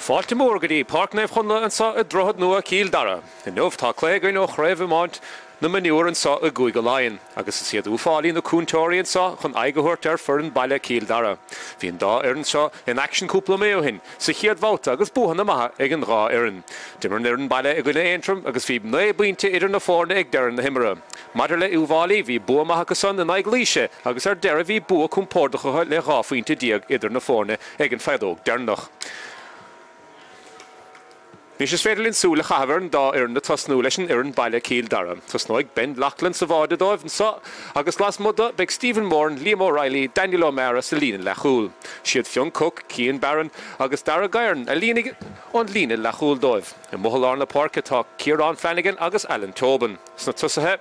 Fáilte mór go dtí Páirc Naomh Connlaodh an sa a Droichead nua Cill Dara. I Naomh tá cléagaí nó Craobhacha Mionúr an sa a Uíbh Fhailí, agus is Uíbh Fhailí na cúntóirí an sa chun aigéthirt foireann baile Cill Dara. Bhíonn dá an seo in action cúpla méo hin, sa chiad bhálta agus buhanna maithe ag an rá éireann. Dimar an baile ag gine éintrim agus bhí 9 buinte idir na fórna ag deireann na himire. Maidir le Uíbh Fhailí bhí bua maithe go san in Laighean agus ar deire bhí bua compórdacha le ráfuointe diaag idir na fórna ag an feadóg deirnach. Nís is féidir linn súla chahabharn dá ar na tasnú leis an iarn baile Cill Dara. Tasnóig Ben Lachlan sa bháda dóibh an sa, agus las muda beag Stephen Moore, Liam O'Reilly, Daniel Iomána sa lína le chúl. Siad Fionn Cook, Cian Barron, agus Dara Gairan a lína ón lína le chúl dóibh. I Mohallar na Páirc tá Ciarán Flanagan agus Alan Tobin. Sna tusathe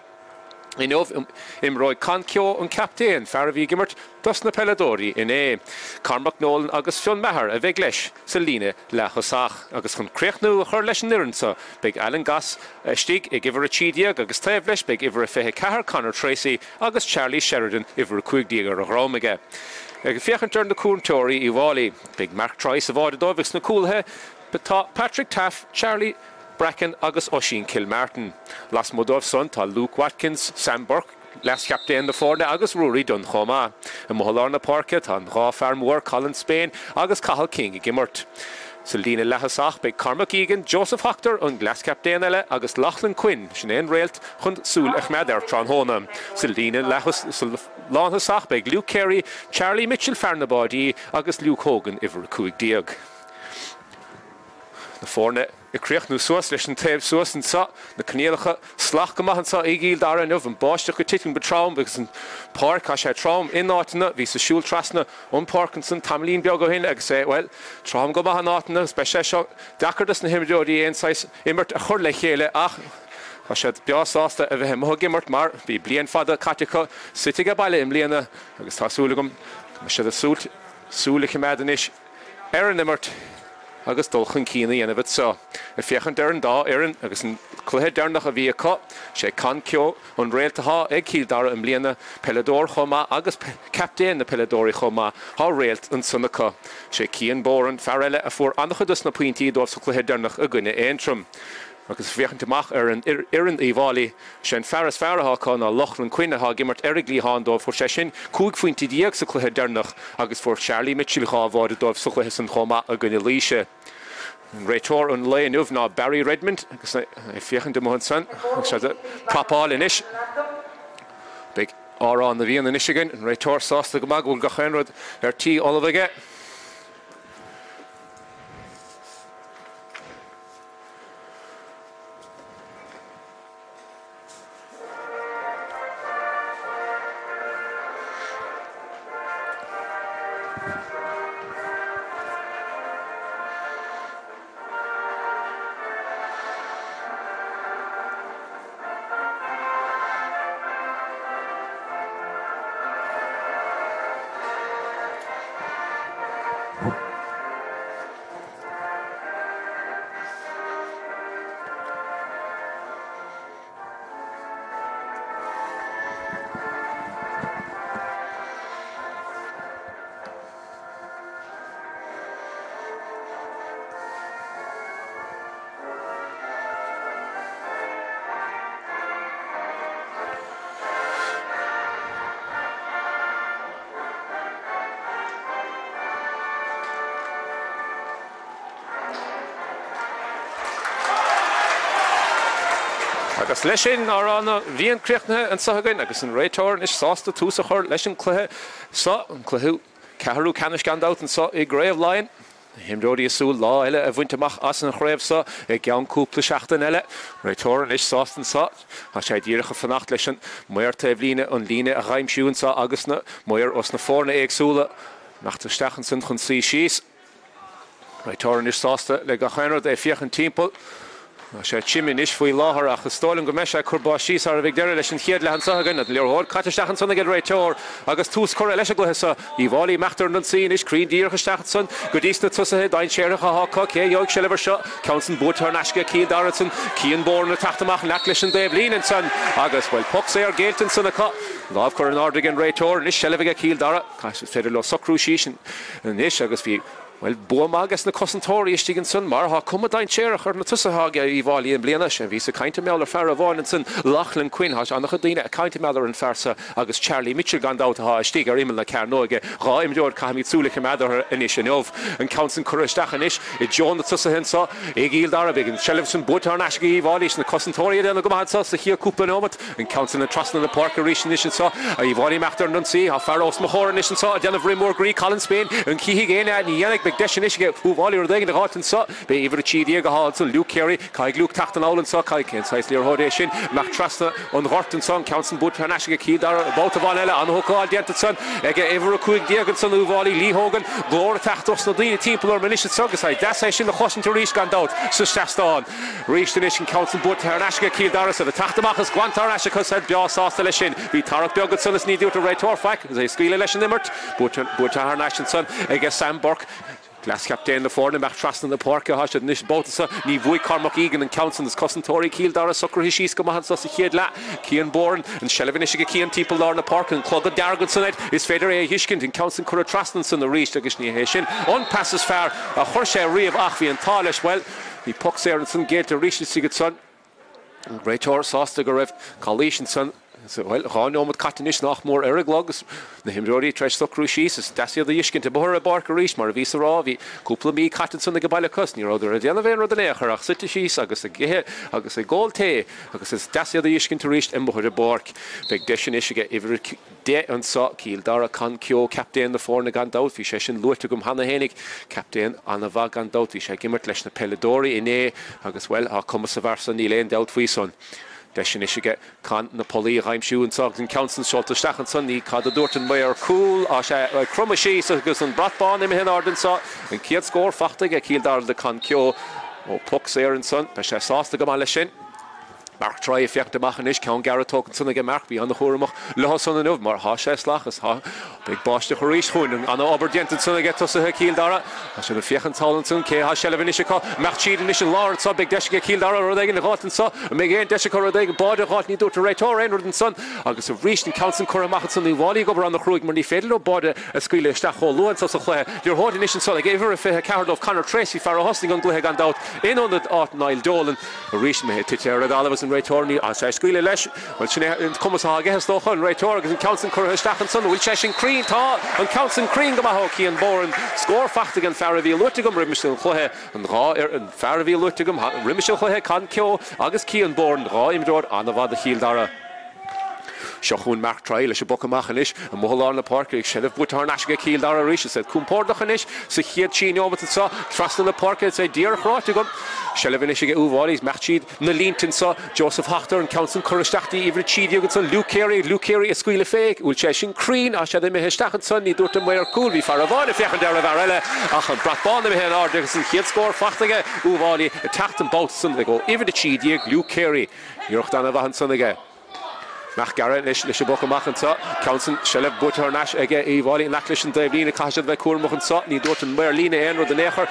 I Naomh imróid Concio an captéin fear a bhí gimmert dus na peladóí in é. Cormac Nolan agus Fionn Maher a bheith leis sa lína le chosach. Agus chun creachnú a chur leis an iransa beag Alan Gass stig ag ifar a tídiag agus taobh leis beag ifar a fethe cahar Conor Tracy agus Charlie Sheridan ifar a cuaigdiag ar a Rómaige. Ag fiochan turn na cúntóirí I Fhailí, beag Mark Trice a bháda dóibh na cúlthe, betá Patrick Taff, Charlie Bracken agus Oisín Kilmartin. Las modóibh son tá Luke Watkins, Sam Burke, les captain na fórna agus Rory Dunn chomá. I Mohallar na Páirc tá Rá Fearmór, Colin Spain agus Cathal King I gimmert. Sa lína lethasach beag Cormac Egan, Joseph Hoctor an glas captain eile agus Lachlan Quinn sin éon réalt chun súl Ahmed ar Tránhóna. Sa lína láthasach beag Luke Carey, Charlie Mitchell Farnabody agus Luke Hogan ifar cuaigdiag. Na fórna I creachnú suas leis an taobh suas an sa, na cnéalacha slach go maith an sa ag Cill Dara Naomh an báisteach go titing be trám agus an Páirc a sé trám in átainna, bhí sa siúl trasna ón Parkinson tamlín beag go hin agus é, well, trám go maith an átainna, speise seo deacardas na himimeóí éonáis immert a chur le chéile ach a sé beásásta a bheith moth gimmert mar bhí blian fada caticha sitig a baile im bliana agus tá súlagam sé a súla chimédan is ar an immert agus dulchan cína dhéanamh sa. I fiochan dearn dá éireann agus an cluiche dearnach a bhí acu, sé Concio an réaltatha ag Cill Dara an bliana peladór chomá agus captéin na peladóí chomá há réalt an sunnacha. Sé Cian Boran fearile a fuór annachchudus na puintí dóibh sa cluiche dearnach a gine éintrim. Agus fiochan tamach ar an iarn Uíbh Fhailí sé an fearras fearracha chun a Lachlan Quinnacha gimmert Eric Lee Hándóibh fuór sé sin cúig faointí díag sa cluiche dearnach agus fuór Charlie Mitchell bháda dóibh sa cluiche san chomá a gine líise. An réitor an le Naomh ná Barry Redmond, agus fiochan de mohan san, agus sé propáil in is. Beag árán na bhíon in is again, an réitor sásta go mag bhfuil go chéanrad ar tí olabhaige. Agus leis sin áránna bhíon creachnathe an sathagain agus an réitor is sásta tús a chur leis an cluthe sa an cluthú ceathrú canis gandát an sa I gréibh láin. Himróí a súl lá eile a bhainteach as an chréibh sa ag ceann cúpla seachtain eile. Réitor is sásta an sa a sé dírecha fannacht leis an muir taobh líne an líne a chaimsúin sa agus na muir os na fórna éagsúla nach tá stechan san chun sí síos. Réitor is sásta le go chéanrad é fiochan timpeall. sé Chimin is faoi láthair ach stáilm go meise churbá síos ar a bheith deire leis an chiad le an sagan na leorthóir cataisteach an sanna go réitor agus tús chora leis go sa Uíbh Fhailí meachtar an sin is crín díorcha steach san go dtí na tusathe dain séirecha hácha cé dheog se lebar seo ceann bútar neisce Cill Dara san Cian Boran na taachtamach leach leis an déobh líon san agus bhfuil poc sé ar géaltain sanna cá lámh chur an ardaigh an réitor is se lebh Cill Dara féidir le socrú síos an is agus bhí Well, buam agus na cosantóirí istigin san mar ha cuma dain séireach ar na tusathag Uíbh Fhailí an bliana sin bhí sa cainte meall ar fear a bháin san Lachlan Quinn has annach a daine a cainte meall ar an fersa agus Charlie Mitchell gandát ha istig ar imel na Ceannais rá imdor Caimí Súlacha Madar inis an Naomh an council Craobhacha inis I John na tusa sa Cill Dara begin Shellefson butar na Uíbh Fhailí na cosantóirí den go sa sa hir cúpla nómat an council na Trasna na Páirc Éirice inis sa Uíbh Fhailí meachtar nan si ha Faros Mahor inis sa den of Rimor Gree Colin Spain an Cihí géine ni Yannick big deisinish Uíbh Fhailí ar dagan de gátan sa be iver chidi go há san Luke Carey caig Luke tachtan álan sa caig ken sais lear hodé sin nach trasta on Horton son council butar na Cill Dara about the vanilla an hoká dianta san ege iver a cuig diagan san Uíbh Fhailí Lee Hogan glór tachtos na dine timple or militia sugus I das sin the Hoshin to reach gandát so stastan reached the nation council butar na Cill Dara so the tachtamachas Guantar Ashika said Bia Sasta Shin vi Tarek Biogan sun is need to right or fact they squeal election immert butar nation son ege Sam Burke Glass captain the Ford and back trust in the Páirc has had nish both so ni vui Cormac Egan and council this cosantóirí Cill Dara sucker hishis come on so head la Cian Bourne and Shelvin is Cian people there in the park and Clog Dargan sonnet is Feder a Hishkind and council Cura Trastans in the reach to Gishni Hishin on passes far a Horsha Ri of Achvi and Talish well he pucks there and some gate to reach the Sigurd son Great horse Sostagorev Coalition son so well Naomh catanish nach more eriglogs na himdori tresh so crucius dasia the yishkin to bohra Páirc Éirice mar visa ravi couple me catin son the gabala cus near other a delaven or the neachach sit shis agus a gehe agus a gold te agus is dasia the yishkin to reach in bohra Páirc big deshinish get every de and saw Cill Dara con kyo captain the four na gandát fi session luitugum Hanna Hennig captain Anna va gandát fi shagimert lesh na peladori in agus well ha come sa versa ni len delt fi son Deisinish can na poli Reimshoe and Sogs and council shot to Stachanson ni Cada Dorton Mayor cool Crumashi so goes on Bratban in Arden saw and Kiat score fachtig Cill Dara the con kyo o pucks there and son Pesha sauce the Gamalishin Mark try effect to machanish count Garrett talking son again Mark beyond the Hormach Lohason and Mar Hashes Lachas ha big bosh the Horish Hun and Oberdiented son get to Cill Dara I should have Fiachan Tolanson K Hashelvinishika Machid initial Lawrence so big Deshika Cill Dara or they in the Gotten so and again Deshika or they border hot need to Retor Enward and son August of reached in council Coramachan the Wally go around the Krug Money Fedlo border a squeal Stacho Luan so your hot initial so they gave her a card of Conor Tracy for a hosting on Glehegan out in on the Art Nile Dolan reached me to Teradalvas and Retorni as I squeal lesh well Chine comes ha guess though on Retor and council Corastachanson will chasing Crean ta and council Crean go hockey and Bourne score fachtig and Faraville Lutigum Rimishil Clohe and Ra and Faraville Lutigum Rimishil Clohe can kyo August Cian Bourne Ra imdor Anava the Cill Dara Shochun Mark trial is a book of machanish and Mohalar na Páirc Éirice Sheriff Butar Nashga Cill Dara Rish said Cumpordachanish so he had Chino but saw trust in the Páirc and say dear Hrotigum Shelvinish Uíbh Fhailí's Machid na Linton saw Joseph Hachter and council Corastachti even Chidi Gutson Luke Carey a squeal of fake will chasing Crean Asha de Mehestachan son ni Dorton Mayor cool vi Faravon if Yachan Dara Varela Achan Bratban the Mehan Arderson he had score Fachtige Uíbh Fhailí attacked them both son they go even the Chidi Luke Carey Yorkdana Vahan son again Nach Garrett leis a book machchan sa council Shellef butar nash ige Uíbh Fhailí nachlis an Dablina cashad ve Cormachan sa ni Dorton Mayor Lina en or the necher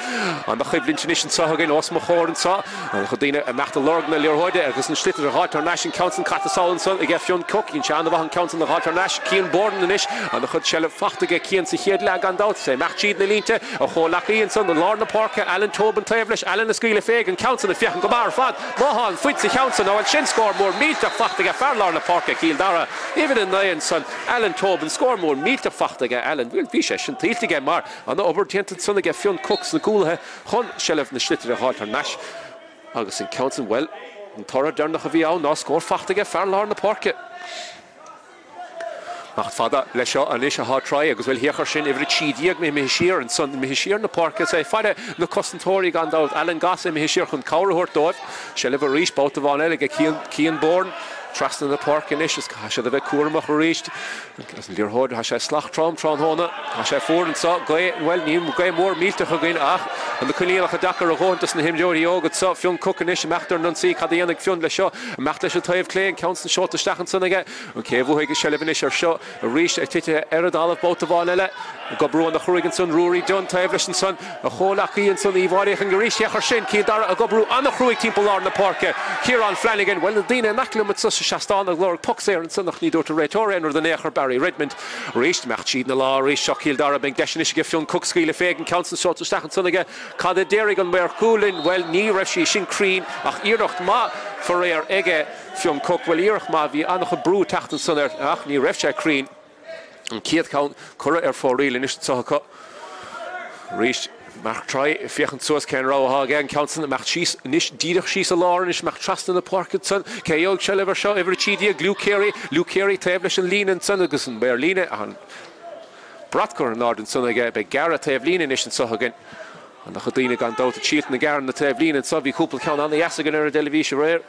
and the Chiblinchinish sa again Osma Horan sa and Chodina a Machta Lorgna Learhoide agus an Schlitter the Hot Nash and council Catasol son ige Fionn Cook in Chan the council the Hot Nash Cian Borden the nish and the Chod Shellef fachtige Cian sa head lag and out say Machid na Linte a Cholaki and son the Lord na Páirc Alan Tobin Tavlish Alan the Squeal Feg and council the Fiachan Gobar Fad Mohan Fuitz the council now and Shin score more meat to fachtige Farlar na Páirc Cill Dara even in Nyan son Alan Tobin score more meat to fachtige Alan will be session tiltige mar and the overtented son ige Fionn Cooks na Coolhe Hon Shellef na Schlitter the Hot Nash August in council well and Torah down the Javiao no score fachtige Farlar na Páirc Nach fada leisio an is a hard try agus well hiachar sin every chidiag me hishir and son me hishir na Páirc say fada na cosantóirí gandát Alan Gasse me hishir chun Cowrahort dóibh Shellef a reach both of an elige Cian Bourne trust in the Páirc in is hasha the Cormach reached as near hod hasha slach tron hona hasha ford and saw go well nim go more meal to again and the Connlaodh a dakar a hon doesn't him jori og so Fionn Cook and is machter non see had the enig Fionn le show machter should have clay and council shot to Stachanson again okay wo hege Shelvinish or show a reach a tite eradal both of an go bro on the Hurricane son Rory John Tavlish and son a Cholaki and son Uíbh Fhailí and Garish Yachar Shin Cill Dara a go bro on the Hurricane team polar in the Páirc Kieran Flanagan well the Dina Macklem it's sa seastán a glór pucséir an sunnach ní dúirt a réiteóir enur den éair Barry Redmond réist mecht siad na lá réist seo Cill Dara ben deisnis go fiún cucscíle fégan Council Shot stachan sunnige cad déirigh an mér cúlin well ní raibh sí sin crín ach íirecht má for réir ige fiún cuc well íirecht má bhí annach a brú tachtan sunnar ach ní raibh sé crín an ciad count cura fóríle is socha réist Mark try fiechan soas ken Craobhacha again Council macht she's nish didach she's a lauren is macht trust in the Páirc son Keog shall ever show every chidia Luke Carey tablish and lean and son agus and Berlin and Bradcor and Nord and son again by Garrett Tavlin in so again and the Khadina gone down to Cheat the Gar and the Tavlin and so we couple count on the Yasagan or Delavisha rare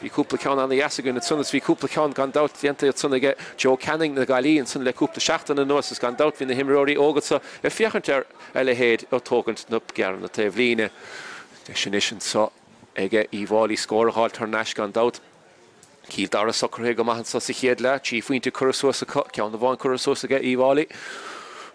we couple count on the Yasagan and son as we couple count gone down to the end son again Joe Canning the Gali and son le couple shaft and the nose has gone down in the Himrori August if you can't Laighead or token up Gar and the Tavlin destination so Ege Ivali score halt her Nash gone down Cill Dara soccer go mahan so Ceannais chief winter Curaçao count the one Curaçao get Ivali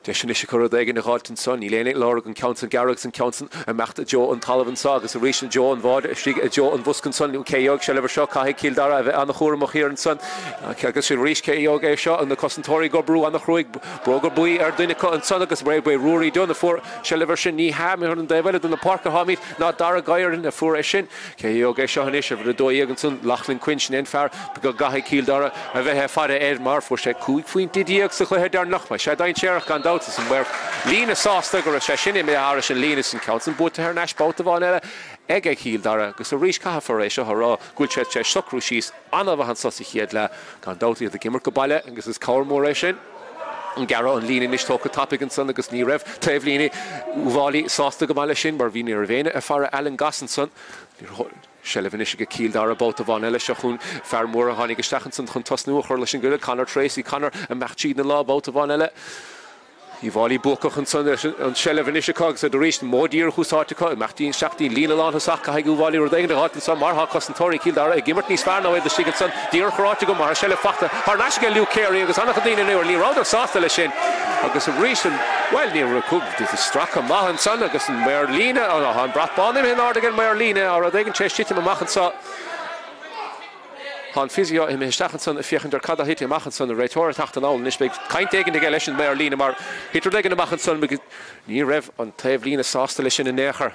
Destination Cura Dagan the Halton son, Elaine Lorgan, Council Garrix and Council, and Macht Joe and Tollivan Sagas, a recent Joe and Vod, Joe and Buskin son, Keog shall ever shock, Cill Dara, and the Hurmach here and son, Kagas reach Keog shot, and the Cossentori go brew on the Hruig, Broger Bui, Erdinica and Sonagas, Railway, Rory done the four, shall ever shin, Ni Hammer and David in the Parker Hamid, not Dara Geyer in the four Eshin, Keog shot an issue for the Doig son, Lachlan Quinch and Enfar, because Gahi Cill Dara, a very father Ed Mar for Shay Cool Queen Didiak, so head down Nachma, Shadain Cherach and out and where Lena Sauster or a Shashin in the Irish and Linus and Council, but her Nash bout of Vanilla, Egg Cill Dara, because a reach Cahafaresha, Hara, Gulchet, Socru, she's Anna Van Sassiedla, Gandouti, the Gimmer Kabala, and this is Kaur Moration. And Garrow and Lena Nish talk a topic and son, because Nirev, Tavlini, Uvali, Sauster Gamalashin, Barvini Ravena, a Farah Alan Gassenson. Shelevinish Cill Dara bout of Vanilla Shahun, Farmore, Honig Stachenson, Huntasnu, Horlishin Good, Connor Tracy, Connor, and Machid the Law bout of Vanilla. Ivali Bukach and Sunday and Shelevinish Cogs at the reach more dear who saw to call Martin Shakti, Lina Lan Hosaka, Higuvali, or the hot and some Marha Cossentori, Cill Dara, Gimmertney's Farno with the Shigan Son, dear Karatigo, Mar Shelefata, Harnashka Luke Carey, because Anakadina near Lee Roder Sostalishin. Agus a reason well near recook this is struck a Mahan son agus Merlina or on brought bon him in order again Merlina or they can chase him a Mahan saw Han physio him stachen son fichen der kada hit machen son der Retor tachten all nicht kein tegen de gelesen Merlina maar hitter degen machen son nie rev on Tavlina Sostalishin in necher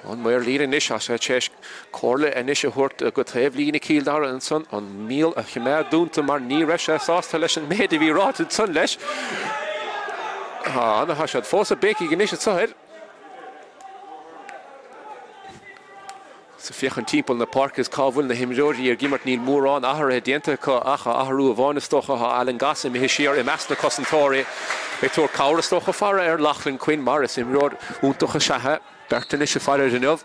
on Merlina nish as a chesh Corle and Nisha hurt a good Tavlina Cill Dara and son on meal a Himar Dunta Mar Ni Resha Sostalishin made to be rotted son lesh. Ah, the Hashad force a baking ignition side. So fiechan people in the Páirc is Cavil na Himjori or Gimmert Neil Moore on Ahar Dienta Acha Aharu Vanastocha Alan Gassim Hishir Imasta Cossentori Victor Kaurastocha Farah Lachlan Quinn Morris Imrod Untocha Shaha Bertanish Farah Genov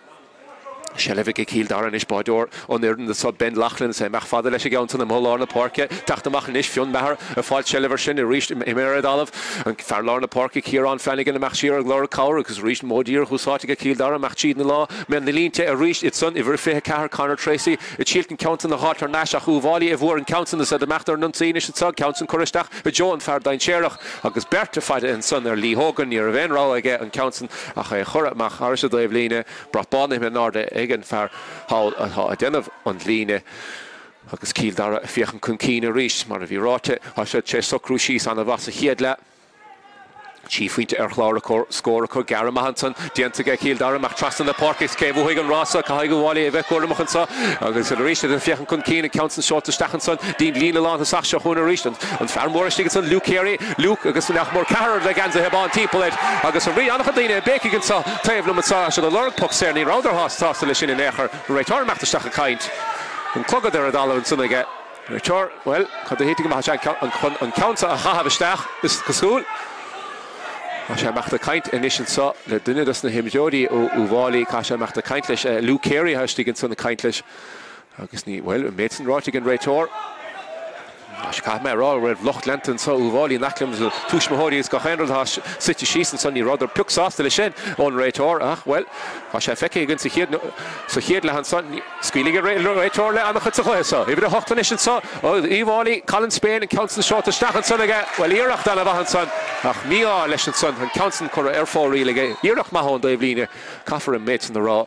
Shelevig Cill Dara nish Bador on there in the sub Ben Lachlan say Mach Father Lesh go to the Mull on the Páirc Tachtamach nish Fion Mahar a fault Shelever Shin reached Emerald Olive and Farlar the Páirc Kieran Flanagan and Machshir Glora Cower because reached Modir who sought to get Cill Dara Machid in the law Mendelin to reached its son Iver Feh Car Connor Tracy a Chilton Count in the Hot or Nash who Valley of War and Counts in the said the Machter Nunsinish and Sug Counts in Coristach a Joe and Fardain Sherach because Berta fight and son there Lee Hogan near Ven Row again and Counts in Chorat Mach Harsha Davlina brought Bonham and Norda again far how Adenov on Line agus Cill Dara fiechan Kunkina reach mar a virate I said Socru she's on the Vasa Hiedla Chief Winter Erchlauer score Gara Mahanson Dienta Cill Dara Mach trust in the Páirc is Kevo Higan Rasa Kahigo Wally Evekor Machansa agus reached the fiechan Kunkina Counts and short to Stachenson Dean Lina Lan Sasha Huna reached and Farmore Stigenson Luke Carey Luke agus nach more Carr the Ganza Heban People it agus a re Anachadina Baking saw Tavlum Massage the Lord Puck Cerny Rounder Hoss Tosselishin in Echer Return Macht the Stacha Kind and Clogger there at all and son again Return well could the hitting him on Counts a have a stach is school Kasha macht der Kaint initial saw le dunne das na Himjori Uvali Kasha macht der Kaintlich Luke Carey has stiegen so eine Kaintlich agus ni well Mason Rotigan Retor Aš cá me rá raibh locht lentan so Uvali nachlim tús mahori is gachendal has city sheesen sonny rather puck sásta le sin on Retor ach well Kasha feke against the here so here le han son squealing Retor le anach so so even the hocht initial so Uvali Colin Spain and Counts the short to stachen son again well Irach dan avahan son ach mia leschen son and Counts cor air for really again Irach mahon Davlina Kaffer and mates in the raw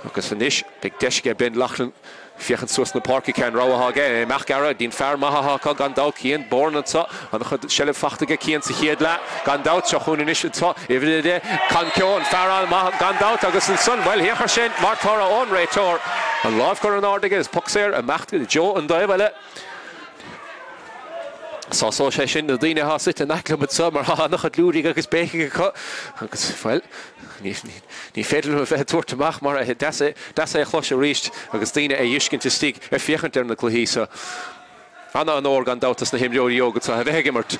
agus inis big deisce ben lachlan fiechan suas na Páirc cean Craobhacha ge Mac gara dín fear maithacha gan dá cían born sa an chud sele fachtaige cían sa chiad le gan dát se chuún inis tá ifide can ceán fearál gan dát agus an son well hiachar sin mar tar ón réitor an láimh gur an ádaige is poxéir a meachta Jo an daimhile Sá sé sin na daine há sit an eiclamid sa mar nach a lúraí agus béiche go agus bhfuil ní féidir a bheith tuairteach mar de é chluise ríist agus daine é dhiiscinnta tí ar fiechant ar na chluhísa anna an ór gan dátas na himreoirí ógad a bheith mart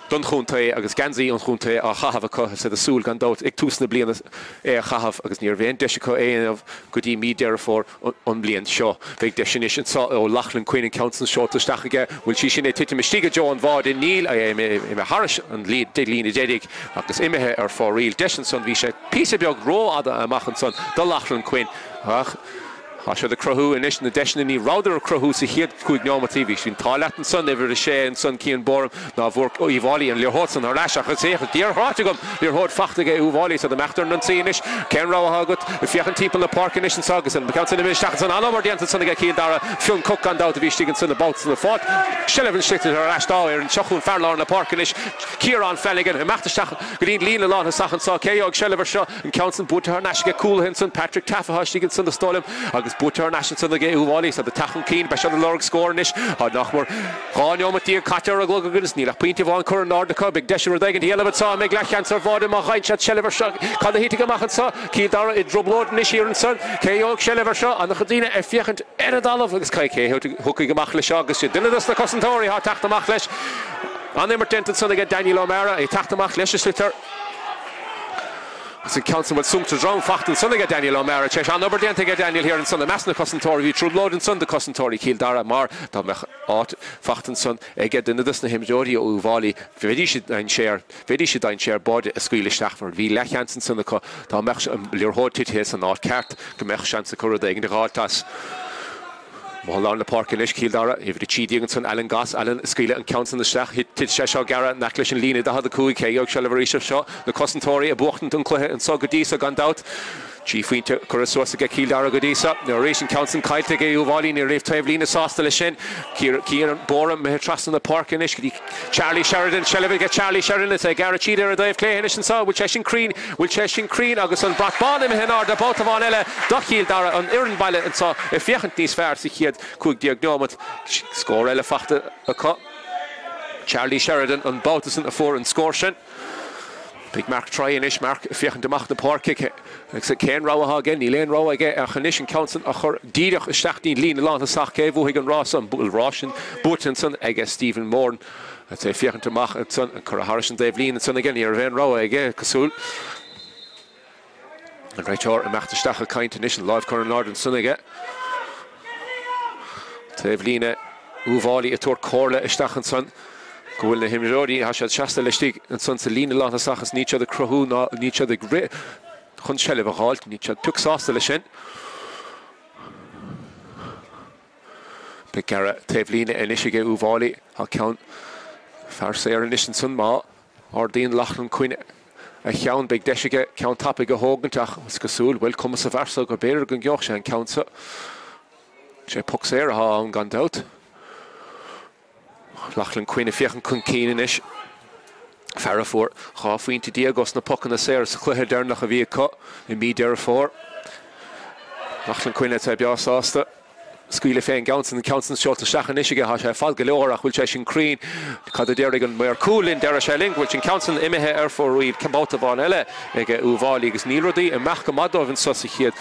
don chunta agus gansaí an chunta a chahabh sa a súl gan dát ag tús na bliana a chahabh agus níor bhéon deise chu éanamh go dtí mí dear fór an blion seo. Bheith deisinis ó lachlan cuioine council seo tuisteachaige bhfuil sí sin é tuite meistíige Jo an bhád in níl ime haris an líad lína dédig agus imethe ar fá riil deisian son bhí sé písa beag ró ada amachchan son do lachlan cuin ach Tá sé de crothú inis na deisna ní ráidir a crothú sa chiad chuig neomatí sin táileat an son idir sé an son cían borm ná bhór Uíbh Fhailí an leorthót san leisach a sécha díorthráte gom leorthót fachtaige Uíbh Fhailí sa de meachtar an sínis cean Craobhacha agat i fiechan timppla na Páirc inis an sagus an becant in imisteach san anamar dianta sanna Cill Dara fiún coc an dát a bhí stígan sanna bát sanna fád Shelevin slichtar ar eistáir an seachún fearlár na Páirc inis Ciarán Felligan i meachtarsteach go dtíon lína lá na sachan sá céog Shelevir seo an council bútar neisige coolhin san Patrick Tafaha stígan sanna stólim agus bútar neis sanna Uíbh Fhailí sa de tachan cín be se an lorg scóris á nachmór gáiniomatí caitear a glog agus nílach pointe bháin chur an ádacha big deisiú dagan díalamh sa mé Laighean ar bhád má chaid se Shelevir seo cad a hiite amachchan sa Cill Dara i droblód níos ar an son céog Shelevir seo an chudíine é fiechant ar a dalamh agus cai cé thucaí goach leis agus sé duine na cosantóirí há teachtamach leis an immer dentan sanna Iomána é teachtamach leis slitar Sin council with sung to drown fachten sunnig Iomána chesh an oberdiente Daniel here in son masna cosantóirí vi trúlód in son de cosantóirí Cill Dara mar da mech át fachten son ige dunne dus na himjóí Uíbh Fhailí vedi si dain share bod a scuile stachford vi Laighean sunna ko da mech leorhód tit an át kart gemech chance chu degen de rátas Mohall na Páirc inis Cill Dara ifir tídigan son Alan gas Alan scuile an council na steach hit sé seo gara nachlis an lína da had a cúig céog Shelevir seo na cosantóirí a buachtan an cluthe an so godísa gan dát Chiefinte Curasuasa Cill Dara Godisa, Narration Council Kailte Uíbh Fhailí ní raibh taobh lína sásta le sin, Ciaran Boram me trastan na Páirc inis, Charlie Sheridan, Shelevin get Charlie Sheridan, it's a Garachid ar a daobh clé inis an sa, will Cheshin Crean agus an Bratbán im henar da bóta bháin eile, do Cill Dara an iran baile an sa, i fiechant níos fearr sa chiad chuig diagnómat, scór eile fachta a co. Charlie Sheridan an bótasan a fór an scór sin. Big Mark try inis Mark fiechan demach na Páirc ag sa céan Craobhacha again ní léon rá aige a chanis an council a chur díreach isteachtaí lína lá na sach céh bhuaigh an rás an búil rásin bútain son ag Stephen Moran a sé fiechan demach an son an chur a haris an Dave lína an son again ní ar bhéon rá aige cosúil an réiteoir a meachtarsteach a caint inis an láimh chur an Ionad an son aige Dave lína Uíbh Fhailí a tuair cóirla isteach an son Gohfuil na himreoirí há sé seasta leistigh an son sa lína lá na sachas ní sead a crothú ná ní sead a gré chun Shelevh a gháilt ní sead tuigh le sin. Be gara taobh lína inisige Uíbh Fhailí há ceann fearr sé ar inis an son má ardíon lachlan cuine a cheann beag deisige ceann tapig a hógantach is cosúil bhfuil cumas a bharsa go béir gon gceoch sé an ceannsa sé poxéir há an gan dát. Lachlan cuine fiechan chun cían inis fearr fór chá faointe diagos na Pocanna Éirice sa chluiche dearnach a bhí co i mí dear fór Lachlan cuine tá beásásta scuile féin gaunsan an council seolta seachan isige há sé fáil go leorach bhfuil sé sin crín cad a déirigh an mar cúlinn deire sé ling bhfuil sin council imethe ar fór riad cambáta bháin eile ag Uíbh Fhailí agus ní rudaí i meach go madóibh an sosa chiad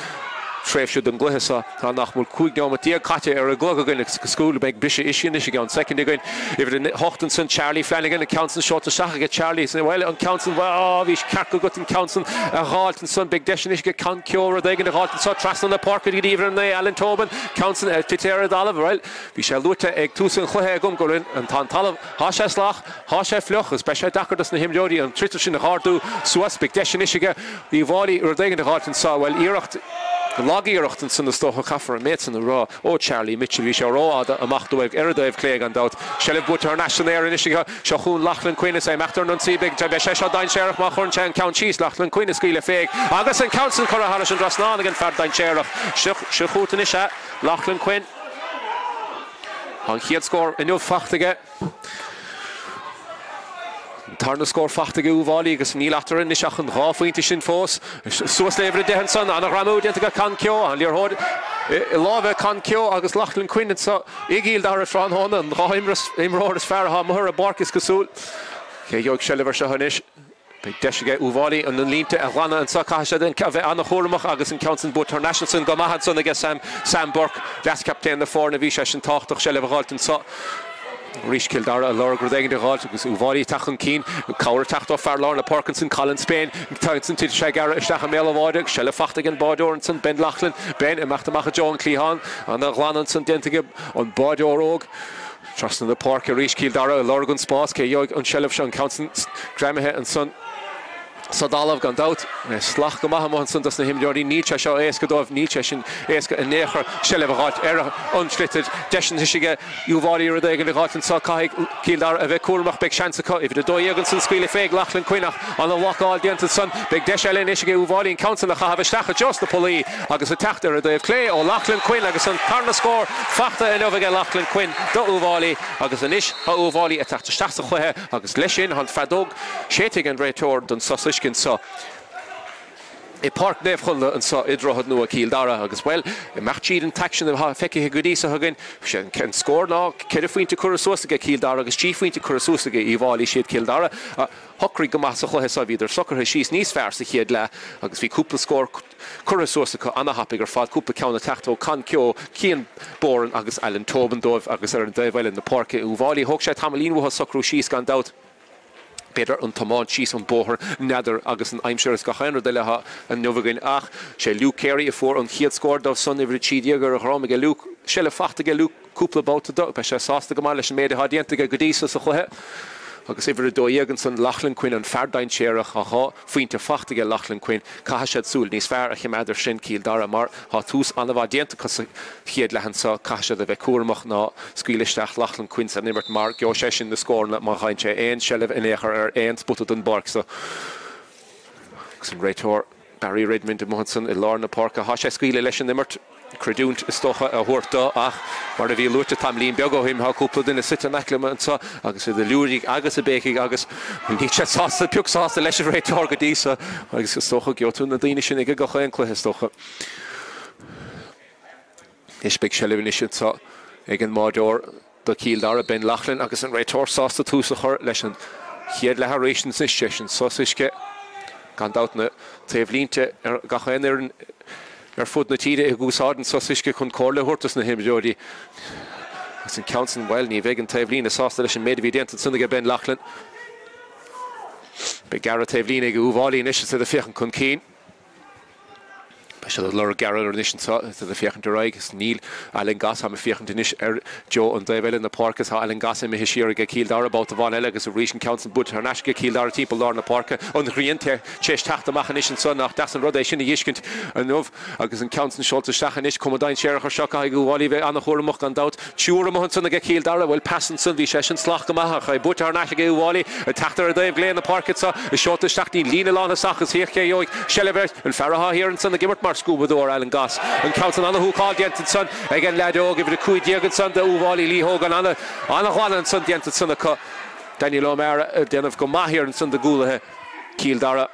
tréifhsiú don gluthesa tá nachmúl cúig neomatí caite ar a glog againn scúil beag bise isisian is gan second againn ifir den hochtan san Charlie Flanagan an council seolta seacha get Charlie san bhile an council bhí ceart go an council a gháilt an son beag deisian is go can ceora dagan a gháilt an so trasna na Páirc go dtíobh an Alan Tobin council titéir a dalamh bhil bhí sé luaite ag tús an chluthe gom gorin an tá talamh há sé slach há sé fleoch is be sé dacardas na himreoirí an tritar sin a háardú suas beag deisian isige Uíbh Fhailí ar dagan a gháilt an sa bhil iirecht Laighean san na stocha caafar a méid san na rá ó Charlie Mitchell bhí sé rá amach dóibh Dóibh Cléig an dát Shellef Butar National Air Initiative seo chun Lachlan Quinn is meachtar non síbig te be sé seo dain séireach má chun tean count cheese Lachlan Quinn is scaoile féig agus an council chur a haris an drasná agin fer dain séireach se chuútan is Lachlan Quinn an chiad scór in Uíbh Fhailí Tarna scór fachtaige Uíbh Fhailí agus níl aftar in iseach an ráfuinte sin fós suas léimhre dehan san anna ramú dianta can cio an líorthóid I lábheith can cio agus Lachlan Quinn sa Cill Dara frán hána an imráir is fear ha muthar a barcas cosúil cé dheog Shellef se hanis be deisige Uíbh Fhailí an línte a ghana an sa caiise den bheith anna chóramach agus an council Butar National san go maithad san agus Sam Burke gas captain na fór na bhí sé sin táchtach Shellef a gáiltin sa Rís Cill Dara a lár gur dégin de gáil agus Uíbh Fhailí tachan cín cabhar tacht ó fear lár na Parkinson Colin Spain tagin tí sé gar isteach a méle bháide Shellef fachtaigh an báideoir san Ben Lachlan Ben imachtamach a John Cleahan an a ghlanan san dentige an báideoir óg Trust na Páirc a Rís Cill Dara a lár gon spás cé dheog an Shellef se an council Graimithe an son Sadalah gan dát slach go maithe san na himdeoirí níte seo éasca dóibh níte sin éasca in néchar Shellef a gáit ar unslitted deisian hiisige Uíbh Fhailí ar dégin le gáitin sa caiigh Cill Dara a bheith cuaramach beag seansa có if the dóigan san scaoile féig Lachlan Quinnach an a bhaáil dianta san beag deis eile hiisige Uíbh Fhailí an council a chahabh just na polaí agus a teachtar a Dóibh Clé ó Lachlan Quinn agus an tarna scór fachta in óbhaige Lachlan Quinn do Uíbh Fhailí agus anis ha Uíbh Fhailí a teachtar steach a chuthe agus leis sin han fadóg séigh an réiteoir don sosis so I Páirc Naomh chulla an sa idrochad nua Cill Dara agus well I mecht siad an taction a feice godísa hagan sin can scór ná ceir faointe curasúsaige Cill Dara agus tí faointe curasúsaige Uíbh Fhailí siad Cill Dara hochraí go maith a chuthe sa bhíidir soccer síos níos fearr sa chéad le agus bhí cúpla scór curasúsa anna hapaig ar fád cúpla ceanna teachtó can cio Cian Boran agus Alan Tobin dóibh agus ar an dóibhile na Páirc Uíbh Fhailí thug sé tamlínmha socrú síos gan dát Beidir an Tomás síos an bóthir neidir agus an aimseir is gachéanra de letha an nuamhaigin ach sé Luke Carey a fór an chiad scór dá son ihre tídiagar a chrámige Luke Shellef fachtaige Luke cúpla báta do be sé sásta go máile méide hadiantaige godísa sa chuthe agus ihre dóigan san Lachlan Quinn an ferdain séireach a há faointe fachtaige Lachlan Quinn caiise súil níos fearr a chimeidir sin Cill Dara mar há tús anna bhdianta cos chiad lehan sa caiise a bheith cuaramach ná scaoileisteach Lachlan Quinn san nimmert mar geo sé sin na scórna má chaint sé éon Shellef in éair ar éon sputad an barc so agus an réiteoir Barry Redmond a Mohanson I lár na Páirc a há sé scaoile leis an nimmert Creúnt is stocha a thuirta ach mar a bhí luirte tamlín beag ó him há cúpla duine sit an eiclemansa agus I luúigh agus a béigh agus ní sé sásta peúsásta leis a réiteoir go dísa agus is stocha geotún na daine sin ag go chéan cluthe stocha. Is beag Shellef sin sa ag an máideoir do Cill Dara Ben Lachlan agus an réiteoir sásta túsa chur leis an chiad leharéis sin sin sosisce gan dát na taobh línte ar gachéan ar fud na tíide I gúsádan sosisce chun cóla thuirtas na himdeoirí agus an council well ní bheith an taobh lín a sásta leis an méid bhí déanta sunnaige Ben Lachlan be gar taobh lín ag Uíbh Fhailí inis sa a fiochan chun cín be se lur gar ar inis sa a fiochan de raig gus níl Alan gas ha fiochan inis ar Joe an dóibhile na Páirc ha Alan gas me hisisiir ag Cill Dara about bháin eile agus a rísin council Butar National Cill Dara timp lár na Páirc an rionnte tééis teachtamach inis san nach das an rud é sinna dhiiscint an nuamh agus an council seolta stachan inis comodain séireach ar seacha ag Uíbh Fhailí bheith anna chóramach an dát túramach sanna ag Cill Dara bhfuil passan san bhí sé sin slach go maithach a Butar National Uíbh Fhailí a teachtar a dóibh léan na Páirc sa I seolta stachtí lína lána sachas hiorché joig Shellef an ferraha hir an sanna gimmert mar scúbadóir Alan gas an council anna húáil dianta san ag an leadóg ifir a cuid diagan san de Uíbh Fhailí líthógan anna gháin san dianta sanna Iomána déanamh go maithíar an san de gúlathe Cill Dara